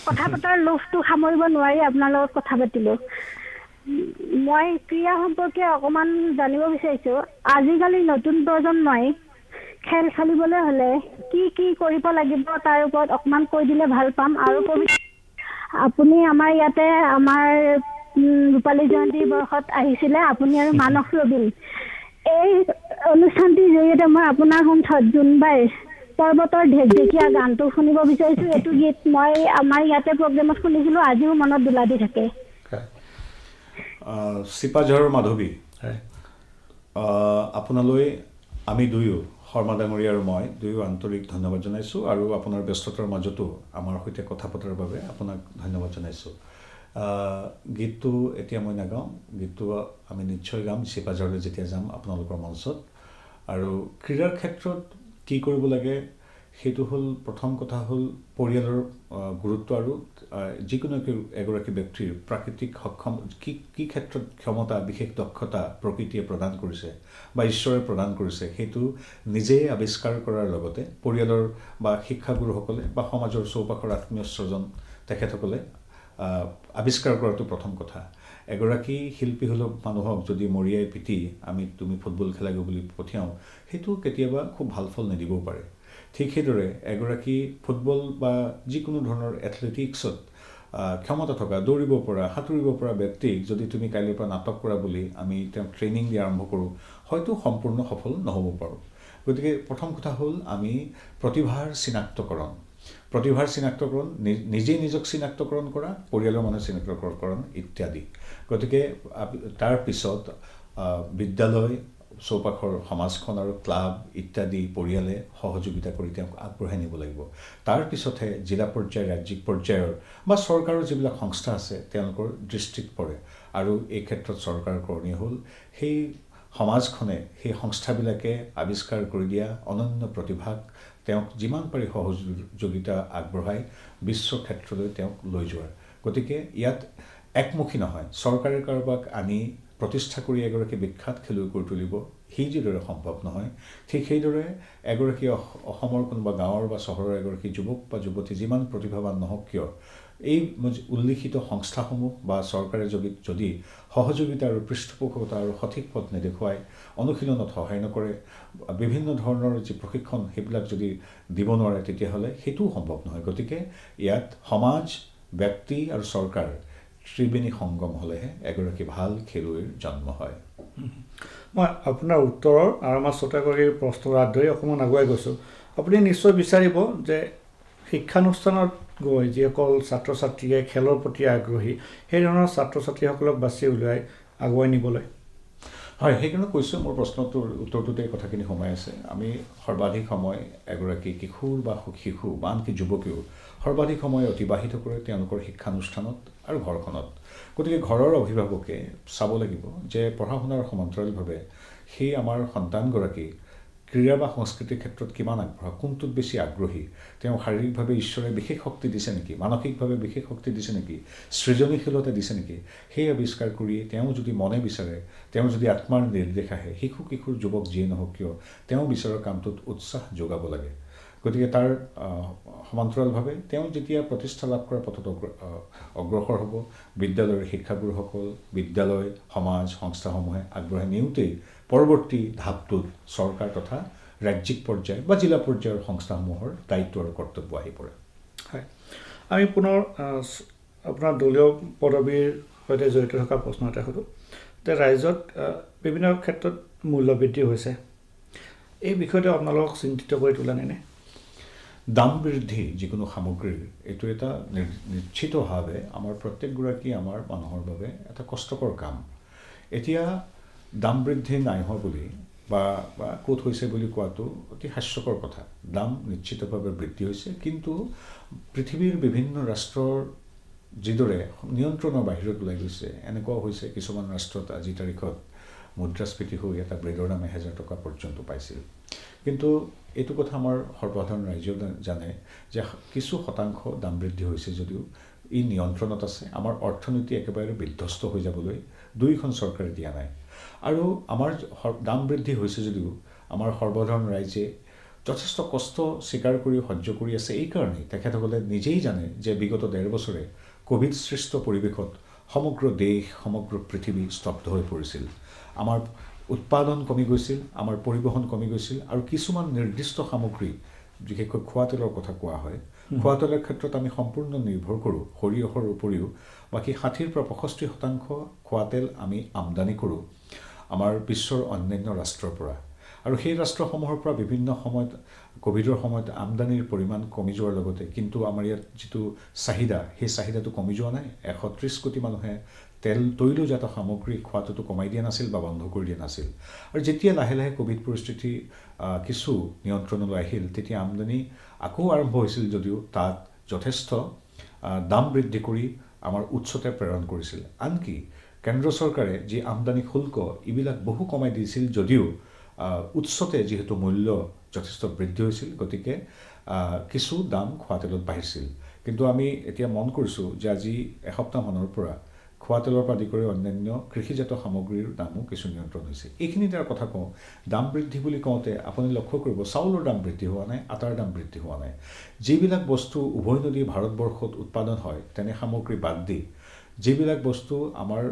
[SPEAKER 4] কথা পতাৰ লোভটো সামৰিব নোৱাৰি আপোনাৰ লগত কথা পাতিলোঁ। মই ক্ৰীড়া সম্পৰ্কে অকণমান জানিব বিচাৰিছোঁ। আজিকালি নতুন প্ৰজন্মই খেল খেলিবলৈ হ'লে কি কি কৰিব লাগিব তাৰ ওপৰত অকণমান কৈ দিলে ভাল পাম। আৰু আপুনি আমাৰ ইয়াতে আমাৰ ৰূপালী জয়ন্তী বৰ্ষত আহিছিলে, আপুনি আৰু মানস ৰবিন। এই অনুষ্ঠানটিৰ জৰিয়তে মই আপোনাৰ কণ্ঠত জোনবাই পৰ্বতৰ ঢেকঢেকীয়া গানটো শুনিব বিচাৰিছোঁ। এইটো গীত মই আমাৰ ইয়াতে প্ৰগ্ৰেমত শুনিছিলোঁ, আজিও মনত দোলা দি থাকে।
[SPEAKER 3] চিপাঝাৰৰ মাধৱী, আপোনালৈ আমি দুয়ো শৰ্মা ডাঙৰীয়া আৰু মই দুয়ো আন্তৰিক ধন্যবাদ জনাইছোঁ আৰু আপোনাৰ ব্যস্ততাৰ মাজতো আমাৰ সৈতে কথা পতাৰ বাবে আপোনাক ধন্যবাদ জনাইছোঁ। গীতটো এতিয়া মই নাগাওঁ, গীতটো আমি নিশ্চয় গাম চিপাঝাৰলৈ যেতিয়া যাম আপোনালোকৰ মঞ্চত। আৰু ক্ৰীড়াৰ ক্ষেত্ৰত কি কৰিব লাগে সেইটো হ'ল, প্ৰথম কথা হ'ল পৰিয়ালৰ গুৰুত্ব আৰু যিকোনো এগৰাকী ব্যক্তিৰ প্ৰাকৃতিক সক্ষম কি ক্ষেত্ৰত ক্ষমতা, বিশেষ দক্ষতা প্ৰকৃতিয়ে প্ৰদান কৰিছে বা ঈশ্বৰে প্ৰদান কৰিছে সেইটো নিজেই আৱিষ্কাৰ কৰাৰ লগতে পৰিয়ালৰ বা শিক্ষাগুৰুসকলে বা সমাজৰ চৌপাশৰ আত্মীয় স্বজন তেখেতসকলে আৱিষ্কাৰ কৰাটো প্ৰথম কথা। এগৰাকী শিল্পী সুলভ মানুহক যদি মৰিয়াই পিটি তুমি ফুটবল খেলাগৈ বুলি পঠিয়াওঁ, সেইটো কেতিয়াবা খুব ভাল ফল নিদিবও পাৰে। ঠিক সেইদৰে এগৰাকী ফুটবল বা যিকোনো ধৰণৰ এথলেটিক্সত ক্ষমতা থকা, দৌৰিব পৰা, সাঁতুৰিব পৰা ব্যক্তিক যদি তুমি কাইলৈৰ পৰা নাটক কৰা বুলি আমি তেওঁক ট্ৰেইনিং দিয়া আৰম্ভ কৰোঁ, হয়তো সম্পূৰ্ণ সফল নহ'ব পাৰোঁ। গতিকে প্ৰথম কথা হ'ল আমি প্ৰতিভাৰ চিনাক্তকৰণ, নিজেই নিজক চিনাক্তকৰণ কৰা, পৰিয়ালৰ মানুহ চিনাক্তকৰণ ইত্যাদি। গতিকে তাৰ পিছত বিদ্যালয়, চৌপাশৰ সমাজখন আৰু ক্লাব ইত্যাদি পৰিয়ালে সহযোগিতা কৰি তেওঁক আগবঢ়াই নিব লাগিব। তাৰ পিছতহে জিলা পৰ্যায়, ৰাজ্যিক পৰ্যায়ৰ বা চৰকাৰৰ যিবিলাক সংস্থা আছে তেওঁলোকৰ দৃষ্টিত পৰে। আৰু এই ক্ষেত্ৰত চৰকাৰৰ কৰণীয় হ'ল সেই সমাজখনে, সেই সংস্থাবিলাকে আৱিষ্কাৰ কৰি দিয়া অনন্য প্ৰতিভাক তেওঁক যিমান পাৰি সহযোগিতা আগবঢ়াই বিশ্ব ক্ষেত্ৰলৈ তেওঁক লৈ যোৱাৰ। গতিকে ইয়াত একমুখী নহয়, চৰকাৰে কাৰোবাক আনি প্ৰতিষ্ঠা কৰি এগৰাকী বিখ্যাত খেলুৱৈ কৰি তুলিব সি যিদৰে সম্ভৱ নহয়, ঠিক সেইদৰে এগৰাকী অসমৰ কোনোবা গাঁৱৰ বা চহৰৰ এগৰাকী যুৱক বা যুৱতী যিমান প্ৰতিভাৱান নহওক কিয়, এই উল্লিখিত সংস্থাসমূহ বা চৰকাৰে যদি সহযোগিতা আৰু পৃষ্ঠপোষকতা আৰু সঠিক পথ নেদেখুৱাই, অনুশীলনত সহায় নকৰে, বিভিন্ন ধৰণৰ যি প্ৰশিক্ষণ সেইবিলাক যদি দিব নোৱাৰে, তেতিয়াহ'লে সেইটোও সম্ভৱ নহয়। গতিকে ইয়াত সমাজ, ব্যক্তি আৰু চৰকাৰ ত্ৰিবেণী সংগম হ'লেহে এগৰাকী ভাল খেলুৱৈৰ জন্ম হয়।
[SPEAKER 2] মই আপোনাৰ উত্তৰৰ আৰু আমাৰ শ্ৰোতাগৰাকীৰ প্ৰশ্নৰ আদৰি অকণমান আগুৱাই গৈছোঁ। আপুনি নিশ্চয় বিচাৰিব যে শিক্ষানুষ্ঠানত গৈ যিসকল ছাত্ৰ ছাত্ৰীয়ে খেলৰ প্ৰতি আগ্ৰহী, সেই ধৰণৰ ছাত্ৰ ছাত্ৰীসকলক বাছি উলিয়াই আগুৱাই নিবলৈ।
[SPEAKER 3] হয়, সেইকাৰণে কৈছোঁ, মোৰ প্ৰশ্নটোৰ উত্তৰটোতে কথাখিনি সোমাই আছে। আমি সৰ্বাধিক সময় এগৰাকী কিশোৰ বা শিশু বা আনকি যুৱকেও সৰ্বাধিক সময় অতিবাহিত কৰে তেওঁলোকৰ শিক্ষানুষ্ঠানত আৰু ঘৰখনত। গতিকে ঘৰৰ অভিভাৱকে চাব লাগিব যে পঢ়া শুনাৰ সমান্তৰালভাৱে সেই আমাৰ সন্তানগৰাকী ক্ৰীড়া বা সংস্কৃতিৰ ক্ষেত্ৰত কিমান আগবঢ়া, কোনটোত বেছি আগ্ৰহী, তেওঁ শাৰীৰিকভাৱে ঈশ্বৰে বিশেষ শক্তি দিছে নেকি, মানসিকভাৱে বিশেষ শক্তি দিছে নেকি, সৃজনীশীলতা দিছে নেকি, সেই আৱিষ্কাৰ কৰি তেওঁ যদি মনে বিচাৰে, তেওঁ যদি আত্মাৰ নিৰ্দেশ আহে, শিশু কিশোৰ যুৱক যিয়ে নহওক কিয় তেওঁ বিচৰা কামটোত উৎসাহ যোগাব লাগে। গতিকে তাৰ সমান্তৰালভাৱে তেওঁ যেতিয়া প্ৰতিষ্ঠা লাভ কৰাৰ পথত অগ্ৰসৰ হ'ব, বিদ্যালয়ৰ শিক্ষাগুৰুসকল, বিদ্যালয়, সমাজ, সংস্থাসমূহে আগবঢ়াই নিওঁতেই পৰৱৰ্তী ধাপটোত চৰকাৰ তথা ৰাজ্যিক পৰ্যায় বা জিলা পৰ্যায়ৰ সংস্থাসমূহৰ দায়িত্ব আৰু কৰ্তব্য আহি পৰে।
[SPEAKER 2] হয়, আমি পুনৰ আপোনাৰ দলীয় পদবীৰ সৈতে জড়িত থকা প্ৰশ্ন এটা সোধোঁ যে ৰাজ্যত বিভিন্ন ক্ষেত্ৰত মূল্যবৃদ্ধি হৈছে, এই বিষয়টো আপোনালোকক চিন্তিত কৰি তোলা নে?
[SPEAKER 3] দাম বৃদ্ধি যিকোনো সামগ্ৰীৰ এইটো এটা নিশ্চিতভাৱে আমাৰ প্ৰত্যেকগৰাকী আমাৰ মানুহৰ বাবে এটা কষ্টকৰ কাম। এতিয়া দাম বৃদ্ধি নাই হোৱা বুলি বা ক'ত হৈছে বুলি কোৱাটো অতি হাস্যকৰ কথা। দাম নিশ্চিতভাৱে বৃদ্ধি হৈছে, কিন্তু পৃথিৱীৰ বিভিন্ন ৰাষ্ট্ৰৰ যিদৰে নিয়ন্ত্ৰণৰ বাহিৰত ওলাই গৈছে, এনেকুৱাও হৈছে কিছুমান ৰাষ্ট্ৰত আজিৰ তাৰিখত মুদ্ৰাস্ফীতি হৈ এটা ব্ৰেডৰ দাম 1000 টকা পৰ্যন্ত পাইছিল। কিন্তু এইটো কথা আমাৰ সৰ্বসাধাৰণ ৰাইজেও জানে যে কিছু শতাংশ দাম বৃদ্ধি হৈছে যদিও ই নিয়ন্ত্ৰণত আছে। আমাৰ অৰ্থনীতি একেবাৰে বিধ্বস্ত হৈ যাবলৈ দুয়োখন চৰকাৰে দিয়া নাই। আৰু আমাৰ দাম বৃদ্ধি হৈছে যদিও আমাৰ সৰ্বসাধাৰণ ৰাইজে যথেষ্ট কষ্ট স্বীকাৰ কৰি সহ্য কৰি আছে। এইকাৰণেই তেখেতসকলে নিজেই জানে যে বিগত 1.5 বছৰে কোভিড সৃষ্ট পৰিৱেশত সমগ্ৰ দেশ, সমগ্ৰ পৃথিৱী স্তব্ধ হৈ পৰিছিল। আমাৰ উৎপাদন কমি গৈছিল, আমাৰ পৰিবহণ কমি গৈছিল, আৰু কিছুমান নিৰ্দিষ্ট সামগ্ৰী, বিশেষকৈ খোৱা তেলৰ কথা কোৱা হয়, খোৱা তেলৰ ক্ষেত্ৰত আমি সম্পূৰ্ণ নিৰ্ভৰ কৰোঁ। সৰিয়হৰ উপৰিও বাকী 60% পৰা 65% খোৱা তেল আমি আমদানি কৰোঁ আমাৰ বিশ্বৰ অন্যান্য ৰাষ্ট্ৰৰ পৰা। আৰু সেই ৰাষ্ট্ৰসমূহৰ পৰা বিভিন্ন সময়ত কোভিডৰ সময়ত আমদানিৰ পৰিমাণ কমি যোৱাৰ লগতে কিন্তু আমাৰ ইয়াত যিটো চাহিদা, সেই চাহিদাটো কমি যোৱা নাই। 130 কোটি মানুহে তৈলজাত সামগ্ৰী খোৱাটোতো কমাই দিয়া নাছিল বা বন্ধ কৰি দিয়া নাছিল আৰু যেতিয়া লাহে লাহে কোভিড পৰিস্থিতি কিছু নিয়ন্ত্ৰণলৈ আহিল তেতিয়া আমদানি আকৌ আৰম্ভ হৈছিল যদিও তাত যথেষ্ট দাম বৃদ্ধি কৰি আমাৰ উৎসতে প্ৰেৰণ কৰিছিল আনকি কেন্দ্ৰ চৰকাৰে যি আমদানি শুল্ক এইবিলাক বহু কমাই দিছিল যদিও উৎসতে যিহেতু মূল্য যথেষ্ট বৃদ্ধি হৈছিল গতিকে কিছু দাম খোৱা তেলত বাঢ়িছিল কিন্তু আমি এতিয়া মন কৰিছোঁ যে আজি এসপ্তাহমানৰ পৰা খোৱা তেলৰ পৰা আদি কৰি অন্যান্য কৃষিজাত সামগ্ৰীৰ দামো কিছু নিয়ন্ত্ৰণ হৈছে এইখিনি তাৰ কথা কওঁ দাম বৃদ্ধি বুলি কওঁতে আপুনি লক্ষ্য কৰিব চাউলৰ দাম বৃদ্ধি হোৱা নাই আটাৰ দাম বৃদ্ধি হোৱা নাই যিবিলাক বস্তু উভৈনদী ভাৰতবৰ্ষত উৎপাদন হয় তেনে সামগ্ৰী বাদ দি যিবিলাক বস্তু আমাৰ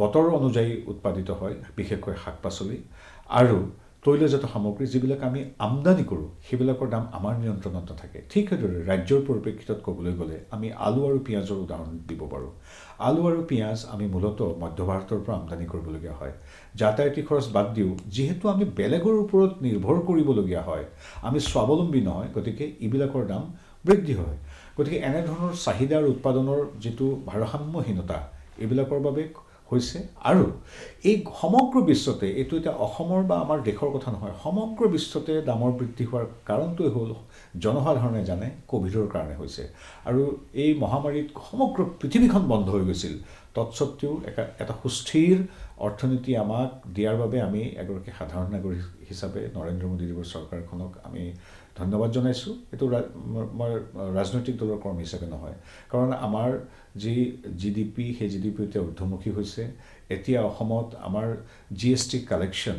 [SPEAKER 3] বতৰ অনুযায়ী উৎপাদিত হয় বিশেষকৈ শাক পাচলি আৰু তৈলজাত সামগ্ৰী যিবিলাক আমি আমদানি কৰোঁ সেইবিলাকৰ দাম আমাৰ নিয়ন্ত্ৰণত নাথাকে ঠিক সেইদৰে ৰাজ্যৰ পৰিপ্ৰেক্ষিতত ক'বলৈ গ'লে আমি আলু আৰু পিঁয়াজৰ উদাহৰণ দিব পাৰোঁ আলু আৰু পিঁয়াজ আমি মূলতঃ মধ্য ভাৰতৰ পৰা আমদানি কৰিবলগীয়া হয় যাতায়াতী খৰচ বাদ দিওঁ যিহেতু আমি বেলেগৰ ওপৰত নিৰ্ভৰ কৰিবলগীয়া হয় আমি স্বাৱলম্বী নহয় গতিকে এইবিলাকৰ দাম বৃদ্ধি হয় গতিকে এনেধৰণৰ চাহিদা আৰু উৎপাদনৰ যিটো ভাৰসাম্যহীনতা এইবিলাকৰ বাবে হৈছে আৰু এই সমগ্ৰ বিশ্বতে এইটো এটা অসমৰ বা আমাৰ দেশৰ কথা নহয় সমগ্ৰ বিশ্বতে দামৰ বৃদ্ধি হোৱাৰ কাৰণটোৱে হ'ল জনসাধাৰণে জানে কোভিডৰ কাৰণে হৈছে আৰু এই মহামাৰীত সমগ্ৰ পৃথিৱীখন বন্ধ হৈ গৈছিল তৎসত্ত্বেও এটা সুস্থিৰ অৰ্থনীতি আমাক দিয়াৰ বাবে আমি এগৰাকী সাধাৰণ নাগৰিক হিচাপে নৰেন্দ্ৰ মোদীদেৱৰ চৰকাৰখনক আমি ধন্যবাদ জনাইছোঁ এইটো মই ৰাজনৈতিক দলৰ কৰ্মী হিচাপে নহয় কাৰণ আমাৰ যি GDP সেই GDP এতিয়া ঊৰ্ধ্বমুখী হৈছে এতিয়া অসমত আমাৰ GST কালেকশ্যন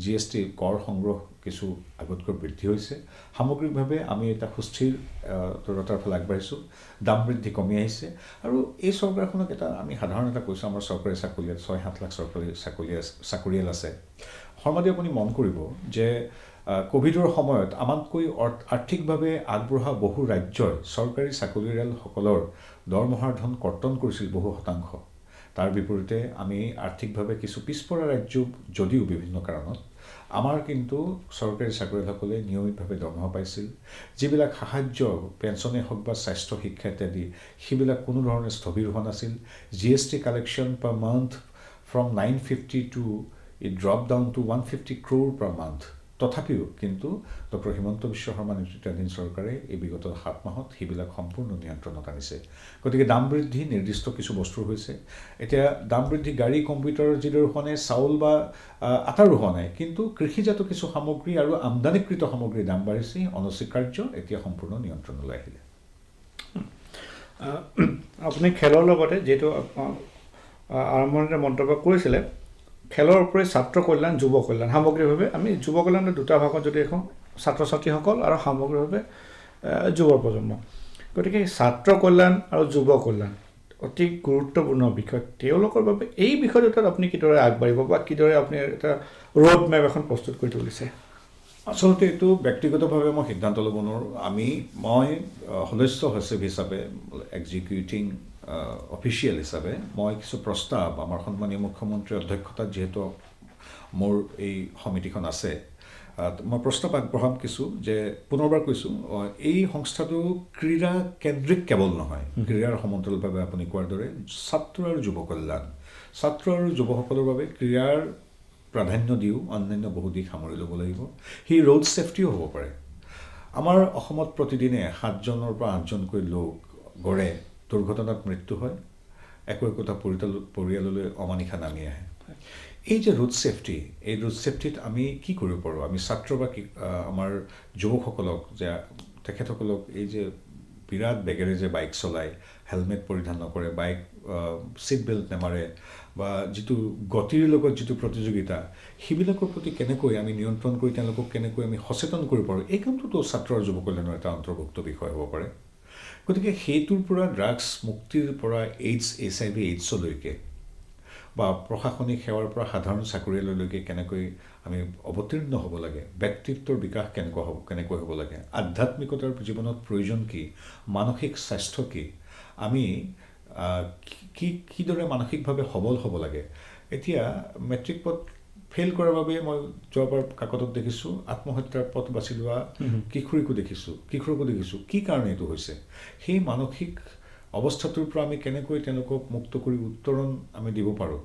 [SPEAKER 3] GST কৰ সংগ্ৰহ কিছু আগতকৈ বৃদ্ধি হৈছে সামগ্ৰিকভাৱে আমি এটা সুস্থিৰতাৰ ফালে আগবাঢ়িছোঁ দাম বৃদ্ধি কমি আহিছে আৰু এই চৰকাৰখনক আমি সাধাৰণ এটা কৈছোঁ আমাৰ চৰকাৰী চাকৰিয়াল 6-7 লাখ চৰকাৰী চাকৰিয়াল আছে সৰ্বাধিক আপুনি মন কৰিব যে কোভিডৰ সময়ত আমাতকৈ আৰ্থিকভাৱে আগবঢ়া বহু ৰাজ্যই চৰকাৰী চাকৰিয়ালসকলৰ দৰমহাৰ ধন কৰ্তন কৰিছিল বহু শতাংশ তাৰ বিপৰীতে আমি আৰ্থিকভাৱে কিছু পিছপৰা ৰাজ্য যদিও বিভিন্ন কাৰণত আমাৰ কিন্তু চৰকাৰী চাকৰিয়ালসকলে নিয়মিতভাৱে দৰমহা পাইছিল যিবিলাক সাহায্য পেঞ্চনে হওক বা স্বাস্থ্য শিক্ষা ইত্যাদি সেইবিলাক কোনো ধৰণে স্থবিৰ হোৱা নাছিল GST collection per month from 950 to it drop down to 150 crore per month তথাপিও কিন্তু ডক্টৰ হিমন্ত বিশ্ব শৰ্মা নেতৃত্বাধীন চৰকাৰে এই বিগত 7 মাহত সেইবিলাক সম্পূৰ্ণ নিয়ন্ত্ৰণত আনিছে গতিকে দাম বৃদ্ধি নিৰ্দিষ্ট কিছু বস্তুৰ হৈছে এতিয়া দাম বৃদ্ধি গাড়ী কম্পিউটাৰৰ যিদৰে হোৱা নাই চাউল বা আটাৰো হোৱা নাই কিন্তু কৃষিজাত কিছু সামগ্ৰী আৰু আমদানিকৃত সামগ্ৰীৰ দাম বাঢ়িছে অনস্বীকাৰ্য এতিয়া সম্পূৰ্ণ নিয়ন্ত্ৰণলৈ আহিলে
[SPEAKER 2] আপুনি খেলৰ লগতে যিহেতু আৰম্ভণিতে মন্তব্য কৰিছিলে খেলৰ উপৰি ছাত্ৰ কল্যাণ যুৱ কল্যাণ সামগ্ৰিকভাৱে আমি যুৱ কল্যাণৰ দুটা ভাগত যদি এখন ছাত্ৰ ছাত্ৰীসকল আৰু সামগ্ৰিকভাৱে যুৱ প্ৰজন্ম গতিকে ছাত্ৰ কল্যাণ আৰু যুৱ কল্যাণ অতি গুৰুত্বপূৰ্ণ বিষয় তেওঁলোকৰ বাবে এই বিষয়টোত আপুনি কিদৰে আগবাঢ়িব বা কিদৰে আপুনি এটা ৰোড মেপ এখন প্ৰস্তুত কৰি তুলিছে
[SPEAKER 3] আচলতে এইটো ব্যক্তিগতভাৱে মই সিদ্ধান্ত ল'ব নোৱাৰোঁ মই সদস্য সচিব হিচাপে এক্সিকিউটিং অফিচিয়েল হিচাপে মই কিছু প্ৰস্তাৱ আমাৰ সন্মানীয় মুখ্যমন্ত্ৰীৰ অধ্যক্ষতাত যিহেতু মোৰ এই সমিতিখন আছে মই প্ৰস্তাৱ আগবঢ়াম কিছু যে পুনৰবাৰ কৈছোঁ এই সংস্থাটো ক্ৰীড়া কেন্দ্ৰিক কেৱল নহয় ক্ৰীড়াৰ সমান্তৰালভাৱে আপুনি কোৱাৰ দৰে ছাত্ৰ আৰু যুৱ কল্যাণ ছাত্ৰ আৰু যুৱসকলৰ বাবে ক্ৰীড়াৰ প্ৰাধান্য দিও অন্যান্য বহু দিশ সামৰি ল'ব লাগিব সেই ৰোড ছেফটিও হ'ব পাৰে আমাৰ অসমত প্ৰতিদিনে 7জনৰ পৰা 8জনকৈ লোক গড়ে দুৰ্ঘটনাত মৃত্যু হয় একোটা পৰিয়াললৈ অমানিশা নামি আহে এই যে ৰোড ছেফটি এই ৰোড ছেফটিত আমি কি কৰিব পাৰোঁ আমি ছাত্ৰ বা আমাৰ যুৱকসকলক যে তেখেতসকলক এই যে বিৰাট বেগেৰে যে বাইক চলায় হেলমেট পৰিধান নকৰে বাইক ছিট বেল্ট নেমাৰে বা যিটো গতিৰ লগত যিটো প্ৰতিযোগিতা সেইবিলাকৰ প্ৰতি কেনেকৈ আমি নিয়ন্ত্ৰণ কৰি তেওঁলোকক কেনেকৈ আমি সচেতন কৰিব পাৰোঁ এই কামটোতো ছাত্ৰ আৰু যুৱ কল্যাণৰ এটা অন্তৰ্ভুক্ত বিষয় হ'ব পাৰে গতিকে সেইটোৰ পৰা ড্ৰাগছ মুক্তিৰ পৰা HIV এইডছলৈকে বা প্ৰশাসনিক সেৱাৰ পৰা সাধাৰণ চাকৰিয়াললৈকে কেনেকৈ আমি অৱতীৰ্ণ হ'ব লাগে ব্যক্তিত্বৰ বিকাশ কেনেকৈ হ'ব লাগে আধ্যাত্মিকতাৰ জীৱনত প্ৰয়োজন কি মানসিক স্বাস্থ্য কি আমি কিদৰে মানসিকভাৱে সবল হ'ব লাগে এতিয়া মেট্ৰিক পদ ফেইল কৰাৰ বাবে মই যোৱাবাৰ কাকতত দেখিছোঁ আত্মহত্যাৰ পথ বাছি লোৱা কিশোৰকো দেখিছোঁ কি কাৰণে এইটো হৈছে সেই মানসিক অৱস্থাটোৰ পৰা আমি কেনেকৈ তেওঁলোকক মুক্ত কৰি উত্তৰণ আমি দিব পাৰোঁ,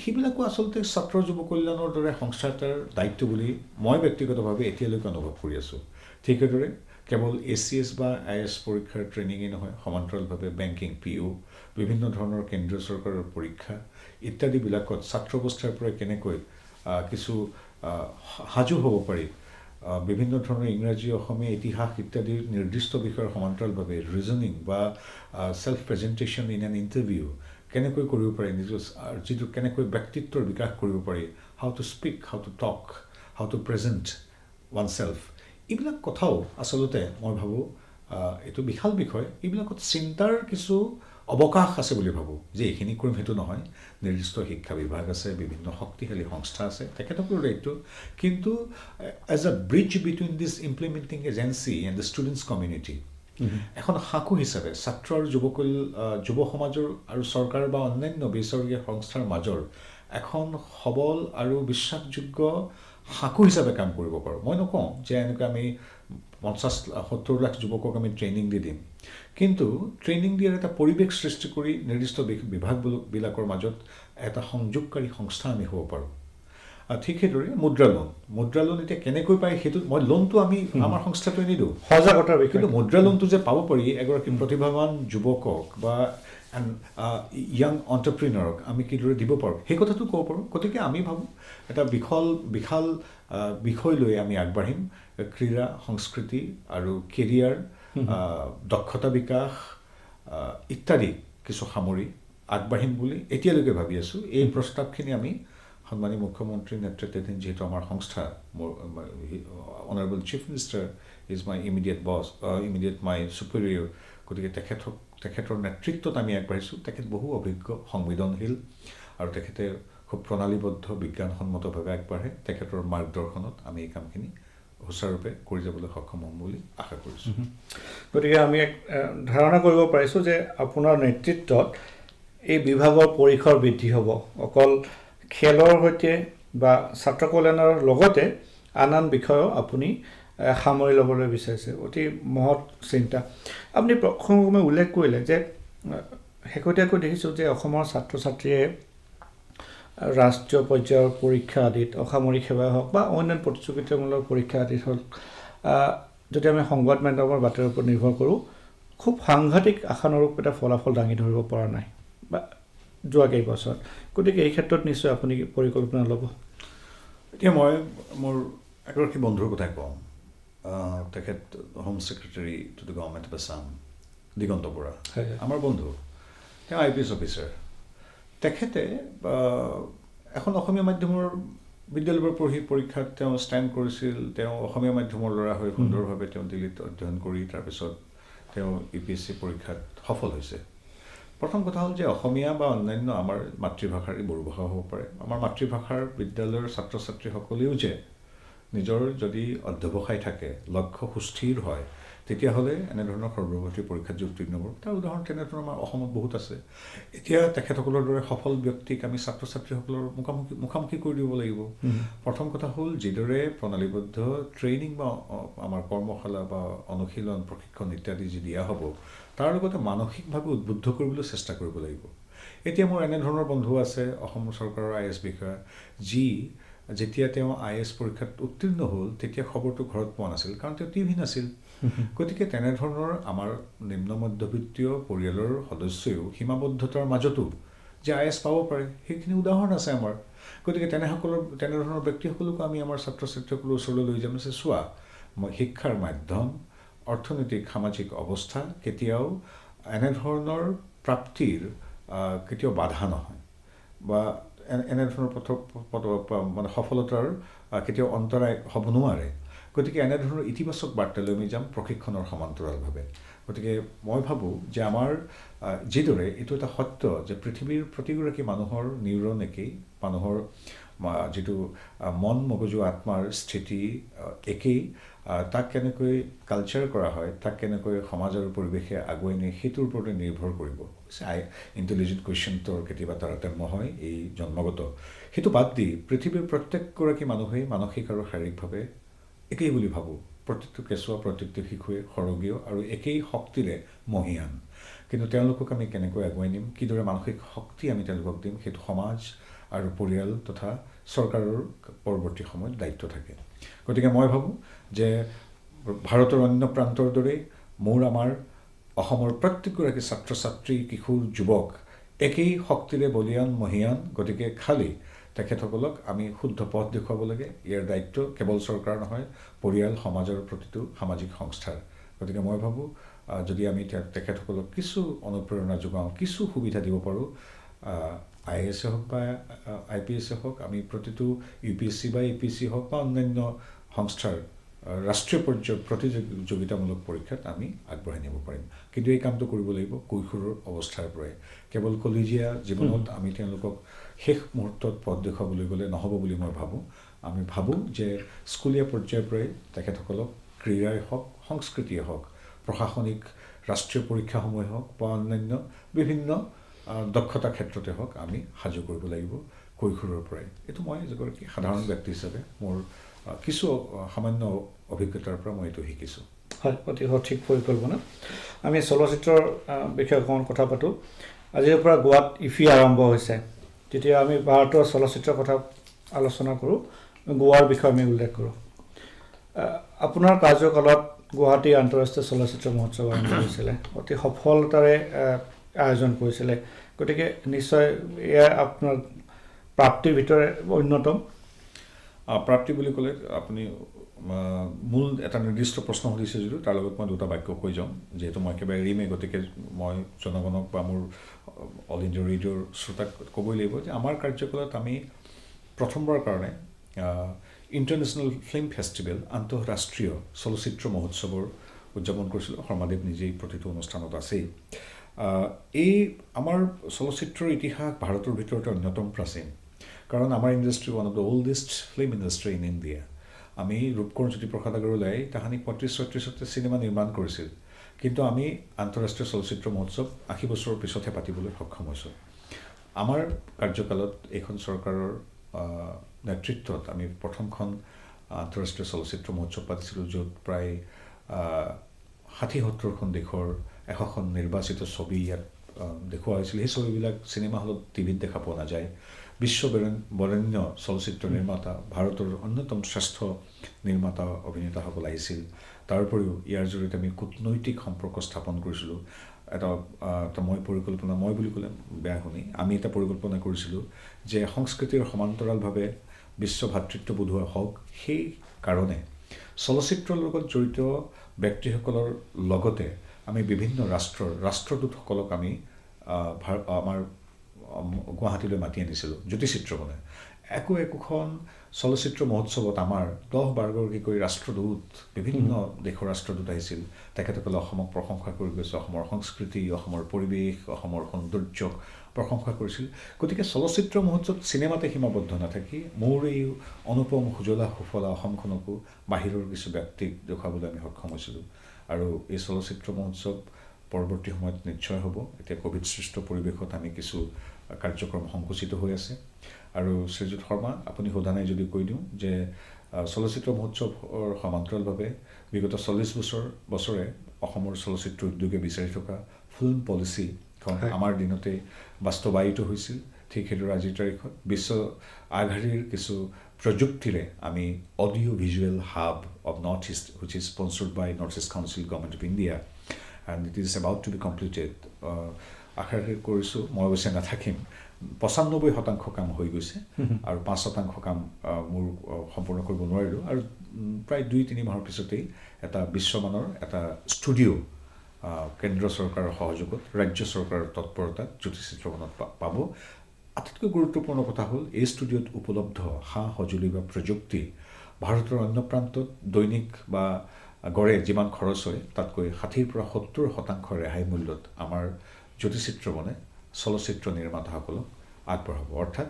[SPEAKER 3] সেইবিলাকো আচলতে ছাত্ৰ যুৱ কল্যাণৰ দৰে সংস্থা এটাৰ দায়িত্ব বুলি মই ব্যক্তিগতভাৱে এতিয়ালৈকে অনুভৱ কৰি আছোঁ। ঠিক সেইদৰে কেৱল ACS বা IS পৰীক্ষাৰ ট্ৰেইনিঙেই নহয়, সমান্তৰালভাৱে বেংকিং, PO, বিভিন্ন ধৰণৰ কেন্দ্ৰীয় চৰকাৰৰ পৰীক্ষা ইত্যাদিবিলাকত ছাত্ৰ অৱস্থাৰ পৰা কেনেকৈ কিছু সাজু হ'ব পাৰি, বিভিন্ন ধৰণৰ ইংৰাজী, অসমীয়া, ইতিহাস ইত্যাদিৰ নিৰ্দিষ্ট বিষয়ৰ সমান্তৰালভাৱে ৰিজনিং বা self presentation in an interview কেনেকৈ কৰিব পাৰি, নিজৰ যিটো কেনেকৈ ব্যক্তিত্বৰ বিকাশ কৰিব পাৰি, how to speak, how to talk, how to present one self, এইবিলাক কথাও আচলতে মই ভাবোঁ এইটো বিশাল বিষয়। এইবিলাকত চিন্তাৰ কিছু অৱকাশ আছে বুলি ভাবোঁ, যে এইখিনি কৰিম সেইটো নহয়। নিৰ্দিষ্ট শিক্ষা বিভাগ আছে, বিভিন্ন শক্তিশালী সংস্থা আছে, তেখেতসকলৰ দায়িত্ব। কিন্তু as a bridge between this implementing agency and the students community, এখন সাঁকো হিচাপে ছাত্ৰ আৰু যুৱ সমাজৰ আৰু চৰকাৰ বা অন্যান্য বেচৰকাৰী সংস্থাৰ মাজৰ এখন সবল আৰু বিশ্বাসযোগ্য সাঁকো হিচাপে কাম কৰিব পাৰোঁ। মই নকওঁ যে এনেকৈ আমি 50-70 লাখ যুৱকক আমি ট্ৰেইনিং দি দিম, কিন্তু ট্ৰেইনিং দিয়াৰ এটা পৰিৱেশ সৃষ্টি কৰি নিৰ্দিষ্ট বিভাগবিলাকৰ মাজত এটা সংযোগকাৰী সংস্থা আমি হ'ব পাৰোঁ। ঠিক সেইদৰে মুদ্ৰা লোন এতিয়া কেনেকৈ পায় সেইটো, মই লোনটো আমি আমাৰ সংস্থাটোৱে নিদিওঁ,
[SPEAKER 2] সজাগতাৰ বিষয়,
[SPEAKER 3] কিন্তু মুদ্ৰা লোনটো যে পাব পাৰি এগৰাকী প্ৰতিভাৱান যুৱকক বা ইয়াং অণ্টাৰপ্ৰিনৰক আমি কিদৰে দিব পাৰোঁ সেই কথাটো ক'ব পাৰোঁ। গতিকে আমি ভাবোঁ এটা বিশাল বিষয় লৈ আমি আগবাঢ়িম। ক্ৰীড়া, সংস্কৃতি আৰু কেৰিয়াৰ, দক্ষতা বিকাশ ইত্যাদি কিছু সামৰি আগবাঢ়িম বুলি এতিয়ালৈকে ভাবি আছোঁ। এই প্ৰস্তাৱখিনি আমি সন্মানীয় মুখ্যমন্ত্ৰীৰ নেতৃত্বাধীন যিহেতু আমাৰ সংস্থা, honourable chief minister is my immediate boss, my superior, গতিকে তেখেতৰ নেতৃত্বত আমি আগবাঢ়িছোঁ। তেখেত বহু অভিজ্ঞ, সংবেদনশীল আৰু তেখেতে খুব প্ৰণালীবদ্ধ বিজ্ঞানসন্মতভাৱে আগবাঢ়ে। তেখেতৰ মাৰ্গদৰ্শনত আমি এই কামখিনি সুচাৰুৰূপে কৰি যাবলৈ সক্ষম হ'ম বুলি আশা কৰিছোঁ।
[SPEAKER 2] গতিকে আমি এক ধাৰণা কৰিব পাৰিছোঁ যে আপোনাৰ নেতৃত্বত এই বিভাগৰ পৰিসৰ বৃদ্ধি হ'ব। অকল খেলৰ সৈতে বা ছাত্ৰ কল্যাণৰ লগতে আন বিষয়ও আপুনি সামৰি ল'বলৈ বিচাৰিছে। অতি মহৎ চিন্তা। আপুনি প্ৰসংগক্ৰমে উল্লেখ কৰিলে যে শেহতীয়াকৈ দেখিছোঁ যে অসমৰ ছাত্ৰ ছাত্ৰীয়ে ৰাষ্ট্ৰীয় পৰ্যায়ৰ পৰীক্ষা আদিত, অসামৰিক সেৱা হওক বা অন্যান্য প্ৰতিযোগিতামূলক পৰীক্ষা আদিত হওক, যদি আমি সংবাদ মাধ্যমৰ বাতৰিৰ ওপৰত নিৰ্ভৰ কৰোঁ, খুব সাংঘাতিক আশানুৰূপ এটা ফলাফল দাঙি ধৰিব পৰা নাই বা যোৱা কেইবছৰত। গতিকে এই ক্ষেত্ৰত নিশ্চয় আপুনি পৰিকল্পনা ল'ব।
[SPEAKER 3] এতিয়া মই মোৰ এগৰাকী বন্ধুৰ কথাই কওঁ। তেখেত home secretary to the government of Assam, Diganta Bora, আমাৰ বন্ধু। তেওঁ IPS অফিচাৰ। তেখেতে এখন অসমীয়া মাধ্যমৰ বিদ্যালয়ৰ পঢ়ি পৰীক্ষাত তেওঁ ষ্টেণ্ড কৰিছিল। তেওঁ অসমীয়া মাধ্যমৰ ল'ৰা হৈ সুন্দৰভাৱে তেওঁ দিল্লীত অধ্যয়ন কৰি তাৰপিছত তেওঁ UPSC পৰীক্ষাত সফল হৈছে। প্ৰথম কথা হ'ল যে অসমীয়া বা অন্যান্য আমাৰ মাতৃভাষাৰ বড়ো ভাষা হ'ব পাৰে। আমাৰ মাতৃভাষাৰ বিদ্যালয়ৰ ছাত্ৰ ছাত্ৰীসকলেও যে নিজৰ যদি অধ্যৱসায় থাকে, লক্ষ্য সুস্থিৰ হয়, তেতিয়াহ'লে এনেধৰণৰ সৰ্বভাৰতীয় পৰীক্ষাত উত্তীৰ্ণ হ'ব। তাৰ উদাহৰণ তেনেধৰণৰ আমাৰ অসমত বহুত আছে। এতিয়া তেখেতসকলৰ দৰে সফল ব্যক্তিক আমি ছাত্ৰ ছাত্ৰীসকলৰ মুখামুখি কৰি দিব লাগিব। প্ৰথম কথা হ'ল যিদৰে প্ৰণালীবদ্ধ ট্ৰেইনিং বা আমাৰ কৰ্মশালা বা অনুশীলন, প্ৰশিক্ষণ ইত্যাদি যি দিয়া হ'ব, তাৰ লগতে মানসিকভাৱে উদ্বুদ্ধ কৰিবলৈ চেষ্টা কৰিব লাগিব। এতিয়া মোৰ এনেধৰণৰ বন্ধু আছে অসম চৰকাৰৰ IS বিষয়া, যি যেতিয়া তেওঁ IS পৰীক্ষাত উত্তীৰ্ণ হ'ল তেতিয়া খবৰটো ঘৰত পোৱা নাছিল, কাৰণ তেওঁ TV নাছিল। গতিকে তেনেধৰণৰ আমাৰ নিম্ন মধ্যবিত্তীয় পৰিয়ালৰ সদস্যও সীমাবদ্ধতাৰ মাজতো যে IS পাব পাৰে, সেইখিনি উদাহৰণ আছে আমাৰ। গতিকে তেনেধৰণৰ ব্যক্তিসকলকো আমি আমাৰ ছাত্ৰ ছাত্ৰীসকলৰ ওচৰলৈ লৈ যাম যে চোৱা, শিক্ষাৰ মাধ্যম, অৰ্থনৈতিক সামাজিক অৱস্থা কেতিয়াও এনেধৰণৰ প্ৰাপ্তিৰ কেতিয়াও বাধা নহয় বা এনেধৰণৰ মানে সফলতাৰ কেতিয়াও অন্তৰায় হ'ব নোৱাৰে। গতিকে এনেধৰণৰ ইতিবাচক বাৰ্তালৈ আমি যাম প্ৰশিক্ষণৰ সমান্তৰালভাৱে। গতিকে মই ভাবোঁ যে আমাৰ যিদৰে এইটো এটা সত্য যে পৃথিৱীৰ প্ৰতিগৰাকী মানুহৰ নিউৰন একেই, মানুহৰ যিটো মন, মগজু, আত্মাৰ স্থিতি একেই, তাক কেনেকৈ কালচাৰ কৰা হয়, তাক কেনেকৈ সমাজ আৰু পৰিৱেশে আগুৱাই নিয়ে, সেইটোৰ ওপৰতে নিৰ্ভৰ কৰিব। ইণ্টেলিজেণ্ট কুৱেশ্যনটোৰ কেতিয়াবা তাৰতম্য হয়, এই জন্মগত। সেইটো বাদ দি পৃথিৱীৰ প্ৰত্যেকগৰাকী মানুহেই মানসিক আৰু শাৰীৰিকভাৱে একেই বুলি ভাবোঁ। প্ৰত্যেকটো কেঁচুৱা, প্ৰত্যেকটো শিশুৱে সৰগীয় আৰু একেই শক্তিৰে মহীয়ান। কিন্তু তেওঁলোকক আমি কেনেকৈ আগুৱাই নিম, কিদৰে মানসিক শক্তি আমি তেওঁলোকক দিম, সেইটো সমাজ আৰু পৰিয়াল তথা চৰকাৰৰ পৰৱৰ্তী সময়ত দায়িত্ব থাকে। গতিকে মই ভাবোঁ যে ভাৰতৰ অন্য প্ৰান্তৰ দৰেই আমাৰ অসমৰ প্ৰত্যেকগৰাকী ছাত্ৰ ছাত্ৰী, কিশোৰ, যুৱক একেই শক্তিৰে বলিয়ান মহিয়ান। গতিকে খালি তেখেতসকলক আমি শুদ্ধ পথ দেখুৱাব লাগে। ইয়াৰ দায়িত্ব কেৱল চৰকাৰ নহয়, পৰিয়াল, সমাজৰ প্ৰতিটো সামাজিক সংস্থাৰ। গতিকে মই ভাবোঁ যদি আমি তেখেতসকলক কিছু অনুপ্ৰেৰণা যোগাওঁ, কিছু সুবিধা দিব পাৰোঁ, IAS হওক বা IPS হওক, আমি প্ৰতিটো UPSC বা APSC হওক বা অন্যান্য সংস্থাৰ ৰাষ্ট্ৰীয় পৰ্যায়ৰ প্ৰতিযোগিতামূলক পৰীক্ষাত আমি আগবঢ়াই নিব পাৰিম। কিন্তু এই কামটো কৰিব লাগিব কৈশোৰৰ অৱস্থাৰ পৰাই। কেৱল কলেজীয়া জীৱনত আমি তেওঁলোকক শেষ মুহূৰ্তত পথ দেখুৱাবলৈ গ'লে নহ'ব বুলি মই ভাবোঁ। আমি ভাবোঁ যে স্কুলীয়া পৰ্যায়ৰ পৰাই তেখেতসকলক ক্ৰীড়াই হওক, সংস্কৃতিয়ে হওক, প্ৰশাসনিক ৰাষ্ট্ৰীয় পৰীক্ষাসমূহে হওক বা অন্যান্য বিভিন্ন দক্ষতা ক্ষেত্ৰতে হওক আমি সাজু কৰিব লাগিব কৈশোৰৰ পৰাই। এইটো মই এগৰাকী সাধাৰণ ব্যক্তি হিচাপে মোৰ কিছু সামান্য অভিজ্ঞতাৰ পৰা মই এইটো শিকিছোঁ।
[SPEAKER 2] হয়, অতি সঠিক পৰিকল্পনা। আমি চলচ্চিত্ৰৰ বিষয়ে অকণমান কথা পাতোঁ। আজিৰ পৰা গোৱাত ইফি আৰম্ভ হৈছে, তেতিয়া আমি ভাৰতৰ চলচ্চিত্ৰৰ কথা আলোচনা কৰোঁ, গোৱাৰ বিষয়ে আমি উল্লেখ কৰোঁ। আপোনাৰ কাৰ্যকালত গুৱাহাটী আন্তঃৰাষ্ট্ৰীয় চলচ্চিত্ৰ মহোৎসৱ আৰম্ভ হৈছিলে, অতি সফলতাৰে আয়োজন কৰিছিলে। গতিকে নিশ্চয় এয়া আপোনাৰ প্ৰাপ্তিৰ ভিতৰত অন্যতম।
[SPEAKER 3] প্ৰাপ্তি বুলি ক'লে আপুনি মূল এটা নিৰ্দিষ্ট প্ৰশ্ন সুধিছে যদিও তাৰ লগত মই দুটা বাক্য কৈ যাম, যিহেতু মই একেবাৰে এৰিমেই। গতিকে মই জনগণক বা মোৰ অল ইণ্ডিয়া ৰেডিঅ'ৰ শ্ৰোতাক ক'বই লাগিব যে আমাৰ কাৰ্যকালত আমি প্ৰথমবাৰৰ কাৰণে ইণ্টাৰনেশ্যনেল ফিল্ম ফেষ্টিভেল, আন্তঃৰাষ্ট্ৰীয় চলচ্চিত্ৰ মহোৎসৱৰ উদযাপন কৰিছিলোঁ। শৰ্মাদেৱ নিজেই প্ৰতিটো অনুষ্ঠানত আছেই। এই আমাৰ চলচ্চিত্ৰৰ ইতিহাস ভাৰতৰ ভিতৰতে অন্যতম প্ৰাচীন, কাৰণ আমাৰ industry one of the oldest film industry in India. আমি ৰূপকোঁৱৰ জ্যোতিপ্ৰসাদ আগৰৱালাই তাহানি 35-36 চিনেমা নিৰ্মাণ কৰিছিল, কিন্তু আমি আন্তঃৰাষ্ট্ৰীয় চলচ্চিত্ৰ মহোৎসৱ 80 বছৰৰ পিছতহে পাতিবলৈ সক্ষম হৈছোঁ। আমাৰ কাৰ্যকালত এইখন চৰকাৰৰ নেতৃত্বত আমি প্ৰথমখন আন্তঃৰাষ্ট্ৰীয় চলচ্চিত্ৰ মহোৎসৱ পাতিছিলোঁ, য'ত প্ৰায় 60-70খন দেশৰ 100খন নিৰ্বাচিত ছবি ইয়াত দেখুওৱা হৈছিল। সেই ছবিবিলাক চিনেমা হলত টিভিত দেখা পোৱা নাযায়। বিশ্ব বৰেণ্য চলচ্চিত্ৰ নিৰ্মাতা, ভাৰতৰ অন্যতম শ্ৰেষ্ঠ নিৰ্মাতা অভিনেতাসকল আহিছিল। তাৰ উপৰিও ইয়াৰ জৰিয়তে আমি কূটনৈতিক সম্পৰ্ক স্থাপন কৰিছিলোঁ। এটা মই বুলি ক'লে বেয়া শুনি, আমি এটা পৰিকল্পনা কৰিছিলোঁ যে সংস্কৃতিৰ সমান্তৰালভাৱে বিশ্ব ভাতৃত্ববোধোৱা হওক। সেই কাৰণে চলচ্চিত্ৰৰ লগত জড়িত ব্যক্তিসকলৰ লগতে আমি বিভিন্ন ৰাষ্ট্ৰদূতসকলক আমি আমাৰ গুৱাহাটীলৈ মাতি আনিছিলোঁ জ্যোতিচিত্ৰমনে। একোখন চলচ্চিত্ৰ মহোৎসৱত আমাৰ 10-12গৰাকীকৈ ৰাষ্ট্ৰদূত, বিভিন্ন দেশৰ ৰাষ্ট্ৰদূত আহিছিল। তেখেতসকলে অসমক প্ৰশংসা কৰি গৈছে, অসমৰ সংস্কৃতি, অসমৰ পৰিৱেশ, অসমৰ সৌন্দৰ্যক প্ৰশংসা কৰিছিল। গতিকে চলচ্চিত্ৰ মহোৎসৱ চিনেমাতে সীমাবদ্ধ নাথাকি মোৰ এই অনুপম সুজলা সুফলা অসমখনকো বাহিৰৰ কিছু ব্যক্তিক দেখুৱাবলৈ আমি সক্ষম হৈছিলোঁ। আৰু এই চলচ্চিত্ৰ মহোৎসৱ পৰৱৰ্তী সময়ত নিশ্চয় হ'ব। এতিয়া ক'ভিড সৃষ্ট পৰিৱেশত আমি কিছু কাৰ্যক্ৰম সংকুচিত হৈ আছে। আৰু শ্ৰীযুত শৰ্মা, আপুনি সোধা নাই যদি কৈ দিওঁ যে চলচ্চিত্ৰ মহোৎসৱৰ সমান্তৰালভাৱে বিগত 40 বছৰে অসমৰ চলচ্চিত্ৰ উদ্যোগে বিচাৰি থকা ফিল্ম পলিচিখন আমাৰ দিনতে বাস্তৱায়িত হৈছিল। ঠিক সেইদৰে আজিৰ তাৰিখত বিশ্ব আগশাৰীৰ কিছু প্ৰযুক্তিৰে আমি audio' visual hub of North East, which is sponsored by North East council, government of India, and it is about to be completed. আশা কৰিছোঁ, মই অৱশ্যে নাথাকিম, 95% কাম হৈ গৈছে আৰু 5% কাম মোৰ সম্পূৰ্ণ কৰিব নোৱাৰিলোঁ। আৰু প্ৰায় 2-3 মাহৰ পিছতেই এটা বিশ্বমানৰ এটা ষ্টুডিঅ' কেন্দ্ৰ চৰকাৰৰ সহযোগত, ৰাজ্য চৰকাৰৰ তৎপৰতাত জ্যোতিচিত্ৰমনত পাব। আটাইতকৈ গুৰুত্বপূৰ্ণ কথা হ'ল এই ষ্টুডিঅ'ত উপলব্ধ সা-সঁজুলি বা প্ৰযুক্তি ভাৰতৰ অন্য প্ৰান্তত দৈনিক বা গড়ে যিমান খৰচ হয় তাতকৈ 60-70% ৰেহাই মূল্যত আমাৰ জ্যোতিচিত্ৰমনে চলচ্চিত্ৰ নিৰ্মাতাসকলক আগবঢ়াব। অৰ্থাৎ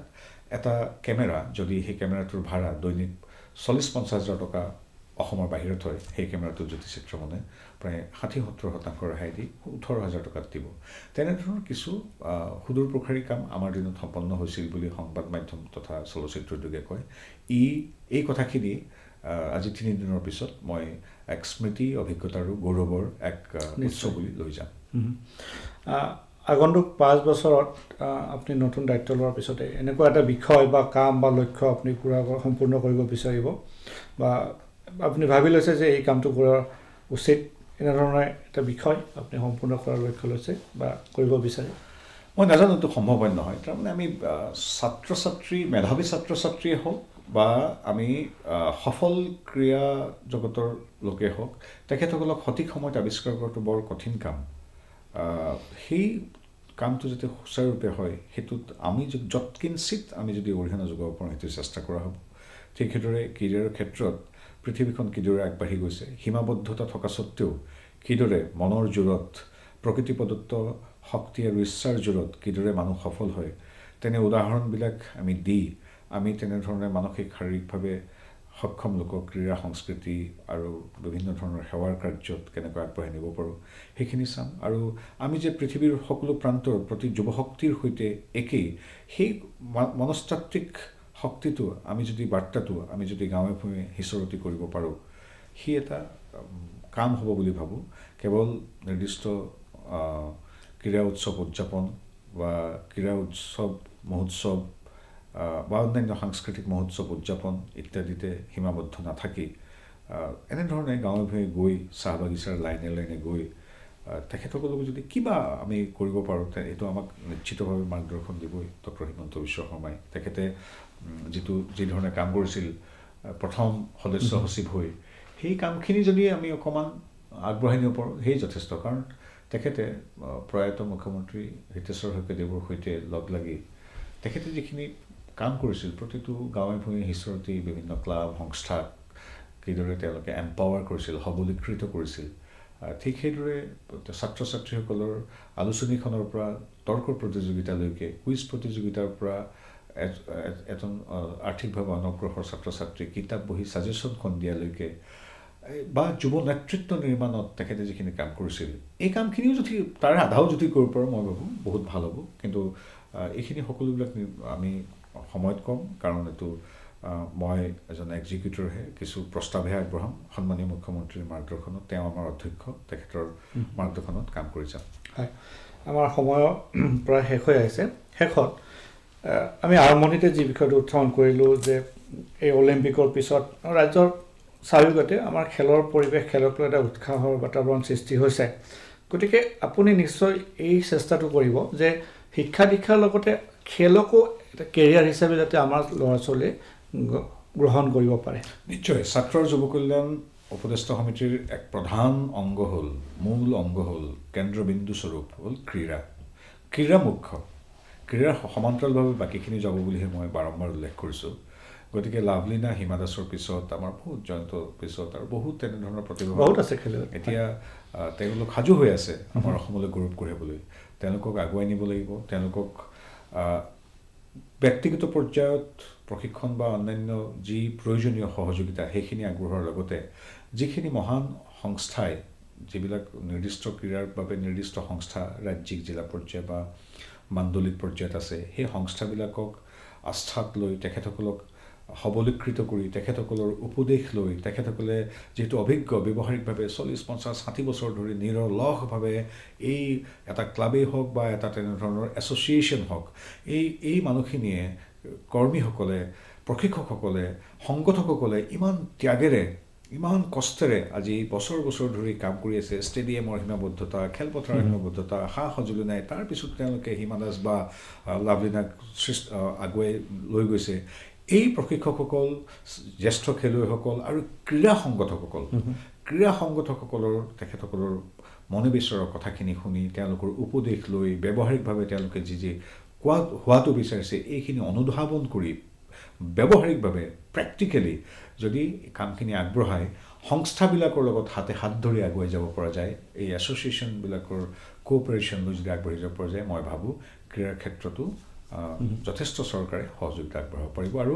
[SPEAKER 3] এটা কেমেৰা যদি সেই কেমেৰাটোৰ ভাড়া দৈনিক 40-50 হাজাৰ টকা অসমৰ বাহিৰত হয়, সেই কেমেৰাটো জ্যোতিচিত্ৰমনে প্ৰায় 60-70% ৰেহাই দি 18 হাজাৰ টকাত দিব। তেনেধৰণৰ কিছু সুদূৰ প্ৰসাৰী কাম আমাৰ দিনত সম্পন্ন হৈছিল বুলি সংবাদ মাধ্যম তথা চলচ্চিত্ৰ উদ্যোগে কয়। এই কথাখিনি আজি 3 দিনৰ পিছত মই এক স্মৃতি, অভিজ্ঞতা আৰু গৌৰৱৰ এক উৎসৱ বুলি লৈ যাম।
[SPEAKER 2] আগন্তুক 5 বছৰত আপুনি নতুন দায়িত্ব লোৱাৰ পিছতে এনেকুৱা এটা বিষয় বা কাম বা লক্ষ্য আপুনি সম্পূৰ্ণ কৰিব বিচাৰিব বা আপুনি ভাবি লৈছে যে এই কামটো কৰা উচিত এনেধৰণৰ এটা বিষয় আপুনি সম্পূৰ্ণ কৰাৰ লক্ষ্য লৈছে বা কৰিব বিচাৰে
[SPEAKER 3] মই নাজানো এইটো সম্ভৱ হয় নহয় তাৰমানে আমি ছাত্ৰ ছাত্ৰী মেধাৱী ছাত্ৰ ছাত্ৰীয়ে হওক বা আমি সফল ক্ৰীড়া জগতৰ লোকে হওক তেখেতসকলক সঠিক সময়ত আৱিষ্কাৰ কৰাটো বৰ কঠিন কাম সেই কামটো যাতে সুচাৰুৰূপে হয় সেইটোত আমি যৎকিঞ্চিত আমি যদি অৰিহণা যোগাব পাৰোঁ সেইটো চেষ্টা কৰা হ'ব ঠিক সেইদৰে কেৰিয়াৰৰ ক্ষেত্ৰত পৃথিৱীখন কিদৰে আগবাঢ়ি গৈছে সীমাবদ্ধতা থকা স্বত্বেও কিদৰে মনৰ জোৰত প্ৰকৃতি প্ৰদত্ত শক্তি আৰু ইচ্ছাৰ জোৰত কিদৰে মানুহ সফল হয় তেনে উদাহৰণবিলাক আমি দি আমি তেনেধৰণে মানসিক শাৰীৰিকভাৱে সক্ষম লোকক ক্ৰীড়া সংস্কৃতি আৰু বিভিন্ন ধৰণৰ সেৱাৰ কাৰ্যত কেনেকৈ আগবঢ়াই নিব পাৰোঁ সেইখিনি চাম আৰু আমি যে পৃথিৱীৰ সকলো প্ৰান্তৰ প্ৰতি যুৱশক্তিৰ সৈতে একেই সেই মনস্তাত্ত্বিক শক্তিটো আমি যদি বাৰ্তাটো আমি যদি গাঁৱে ভূঞে সিঁচৰতি কৰিব পাৰোঁ সি এটা কাম হ'ব বুলি ভাবোঁ কেৱল নিৰ্দিষ্ট ক্ৰীড়া উৎসৱ উদযাপন বা ক্ৰীড়া উৎসৱ মহোৎসৱ বা অন্যান্য সাংস্কৃতিক মহোৎসৱ উদযাপন ইত্যাদিতে সীমাবদ্ধ নাথাকি এনেধৰণে গাঁৱে ভূঞে গৈ চাহ বাগিচাৰ লাইনে লাইনে গৈ তেখেতসকলক যদি কিবা আমি কৰিব পাৰোঁ এইটো আমাক নিশ্চিতভাৱে মাৰ্গদৰ্শন দিবই ডক্টৰ হিমন্ত বিশ্ব শৰ্মাই তেখেতে যি ধৰণে কাম কৰিছিল প্ৰথম সদস্য সচিব হৈ সেই কামখিনি যদি আমি অকণমান আগবঢ়াই নিব পাৰোঁ সেই যথেষ্ট কাৰণ তেখেতে প্ৰয়াত মুখ্যমন্ত্ৰী হিতেশ্বৰ শইকীয়াদেৱৰ সৈতে লগ লাগি তেখেতে যিখিনি কাম কৰিছিল প্ৰতিটো গাঁৱে ভূঞে সিঁচৰতি বিভিন্ন ক্লাব সংস্থাক কিদৰে তেওঁলোকে এম্পাৱাৰ কৰিছিল সবলীকৃত কৰিছিল ঠিক সেইদৰে ছাত্ৰ ছাত্ৰীসকলৰ আলোচনীখনৰ পৰা তৰ্ক প্ৰতিযোগিতালৈকে কুইজ প্ৰতিযোগিতাৰ পৰা এজন আৰ্থিকভাৱে অনগ্ৰসৰ ছাত্ৰ ছাত্ৰীক কিতাপ বহি ছাজেশ্যনখন দিয়ালৈকে বা যুৱ নেতৃত্ব নিৰ্মাণত তেখেতে যিখিনি কাম কৰিছিল এই কামখিনিও যদি তাৰে আধাও যদি কৰিব পাৰোঁ মই ভাবোঁ বহুত ভাল হ'ব কিন্তু এইখিনি সকলোবিলাক আমি সময়ত কম কাৰণ এইটো মই এজন এক্সিকিউটৰহে কিছু প্ৰস্তাৱহে আগবঢ়াম সন্মানীয় মুখ্যমন্ত্ৰীৰ মাৰ্গদৰ্শনত তেওঁ আমাৰ অধ্যক্ষ তেখেতৰ মাৰ্গদৰ্শনত কাম কৰি যাম
[SPEAKER 2] হয় আমাৰ সময় প্ৰায় শেষ হৈ আহিছে শেষত আমি আৰম্ভণিতে যি বিষয়টো উত্থাপন কৰিলোঁ যে এই অলিম্পিকৰ পিছত ৰাজ্যৰ স্বাভাৱিকতে আমাৰ খেলৰ পৰিৱেশ খেলক লৈ এটা উৎসাহৰ বাতাবৰণ সৃষ্টি হৈছে গতিকে আপুনি নিশ্চয় এই চেষ্টাটো কৰিব যে শিক্ষা দীক্ষাৰ লগতে খেলকো এটা কেৰিয়াৰ হিচাপে যাতে আমাৰ ল'ৰা ছোৱালীয়ে গ্ৰহণ কৰিব পাৰে
[SPEAKER 3] নিশ্চয় ছাত্ৰৰ যুৱ কল্যাণ উপদেষ্টা সমিতিৰ এক প্ৰধান অংগ হ'ল মূল অংগ হ'ল কেন্দ্ৰবিন্দু স্বৰূপ হ'ল ক্ৰীড়া মুখ্য ক্ৰীড়াৰ সমান্তৰালভাৱে বাকীখিনি যাব বুলিহে মই বাৰম্বাৰ উল্লেখ কৰিছোঁ গতিকে লাভলীনা হিমা দাসৰ পিছত আমাৰ বহুত জয়ন্তৰ পিছত আৰু বহুত তেনেধৰণৰ প্ৰতিভা
[SPEAKER 2] বহুত আছে খেলুৱৈ
[SPEAKER 3] এতিয়া তেওঁলোক সাজু হৈ আছে আমাৰ অসমলৈ গৌৰৱ কঢ়িয়াবলৈ তেওঁলোকক আগুৱাই নিব লাগিব তেওঁলোকক ব্যক্তিগত পৰ্যায়ত প্ৰশিক্ষণ বা অন্যান্য যি প্ৰয়োজনীয় সহযোগিতা সেইখিনি আগবঢ়োৱাৰ লগতে যিখিনি মহান সংস্থাই যিবিলাক নিৰ্দিষ্ট ক্ৰীড়াৰ বাবে নিৰ্দিষ্ট সংস্থা ৰাজ্যিক জিলা পৰ্যায় বা মাণ্ডলিক পৰ্যায়ত আছে সেই সংস্থাবিলাকক আস্থাত লৈ তেখেতসকলক সবলীকৃত কৰি তেখেতসকলৰ উপদেশ লৈ তেখেতসকলে যিহেতু অভিজ্ঞ ব্যৱহাৰিকভাৱে 40-50-60 বছৰ ধৰি নিৰলসভাৱে এই এটা ক্লাবেই হওক বা এটা তেনেধৰণৰ এছ'চিয়েশ্যন হওক এই মানুহখিনিয়ে কৰ্মীসকলে প্ৰশিক্ষকসকলে সংগঠকসকলে ইমান ত্যাগেৰে ইমান কষ্টেৰে আজি বছৰ বছৰ ধৰি কাম কৰি আছে ষ্টেডিয়ামৰ সীমাবদ্ধতা খেলপথাৰৰ সীমাবদ্ধতা সা সঁজুলি নাই তাৰপিছত তেওঁলোকে হিমা দাস বা লাভলীনাক আগুৱাই লৈ গৈছে এই প্ৰশিক্ষকসকল জ্যেষ্ঠ খেলুৱৈসকল আৰু ক্ৰীড়া সংগঠকসকলৰ তেখেতসকলৰ মনোবিশ্বাসৰ কথাখিনি শুনি তেওঁলোকৰ উপদেশ লৈ ব্যৱহাৰিকভাৱে তেওঁলোকে যি হোৱাটো বিচাৰিছে এইখিনি অনুধাৱন কৰি ব্যৱহাৰিকভাৱে প্ৰেক্টিকেলি যদি কামখিনি আগবঢ়াই সংস্থাবিলাকৰ লগত হাতে হাত ধৰি আগুৱাই যাব পৰা যায় এই এছ'চিয়েশ্যনবিলাকৰ কোঅপাৰেশ্যন লৈ যদি আগবাঢ়ি যাব পৰা যায় মই ভাবোঁ ক্ৰীড়াৰ ক্ষেত্ৰতো যথেষ্ট চৰকাৰে সহযোগিতা আগবঢ়াব পাৰিব আৰু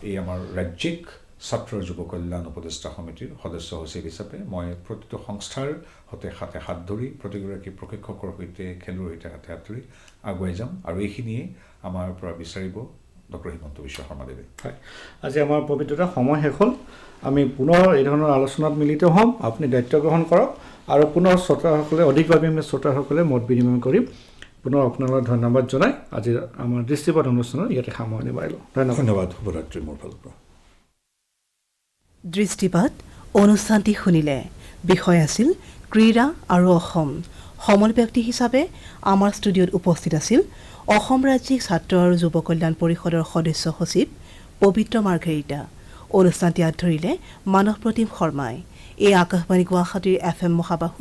[SPEAKER 3] এই আমাৰ ৰাজ্যিক ছাত্ৰ যুৱ কল্যাণ উপদেষ্টা সমিতিৰ সদস্য সচিব হিচাপে মই প্ৰতিটো সংস্থাৰ সৈতে হাতে হাত ধৰি প্ৰতিগৰাকী প্ৰশিক্ষকৰ সৈতে খেলুৱৈৰ সৈতে হাতে হাত ধৰি আগুৱাই যাম আৰু এইখিনিয়ে আমাৰ পৰা বিচাৰিব ডক্টৰ হিমন্ত বিশ্ব শৰ্মাদেৱে।
[SPEAKER 2] হয়, আজি আমাৰ পবিত্ৰতা সময় শেষ হ'ল। আমি পুনৰ এই ধৰণৰ আলোচনাত মিলিত হ'ম। আপুনি দায়িত্ব গ্ৰহণ কৰক আৰু পুনৰ শ্ৰোতাসকলে অধিকভাৱে আমি শ্ৰোতাসকলে মত বিনিময় কৰিম। পুনৰ আপোনালৈ ধন্যবাদ জনাই আজি আমাৰ দৃষ্টিপাত অনুষ্ঠানৰ ইয়াতে সামৰণি মাৰিলোঁ।
[SPEAKER 3] ধন্যবাদ। শুভৰাত্ৰি মোৰ ফালৰ পৰা।
[SPEAKER 1] দৃষ্টিপাত অনুষ্ঠানটি শুনিলে। বিষয় আছিল ক্ৰীড়া আৰু অসম। সমল ব্যক্তি হিচাপে আমাৰ ষ্টুডিঅ'ত উপস্থিত আছিল অসম ৰাজ্যিক ছাত্ৰ আৰু যুৱ কল্যাণ পৰিষদৰ সদস্য সচিব পবিত্ৰ মাৰ্ঘেৰিটা। অনুষ্ঠানটি আগধৰিলে মানৱ প্ৰতিম শৰ্মাই। এই আকাশবাণী গুৱাহাটীৰ FM মহাবাহু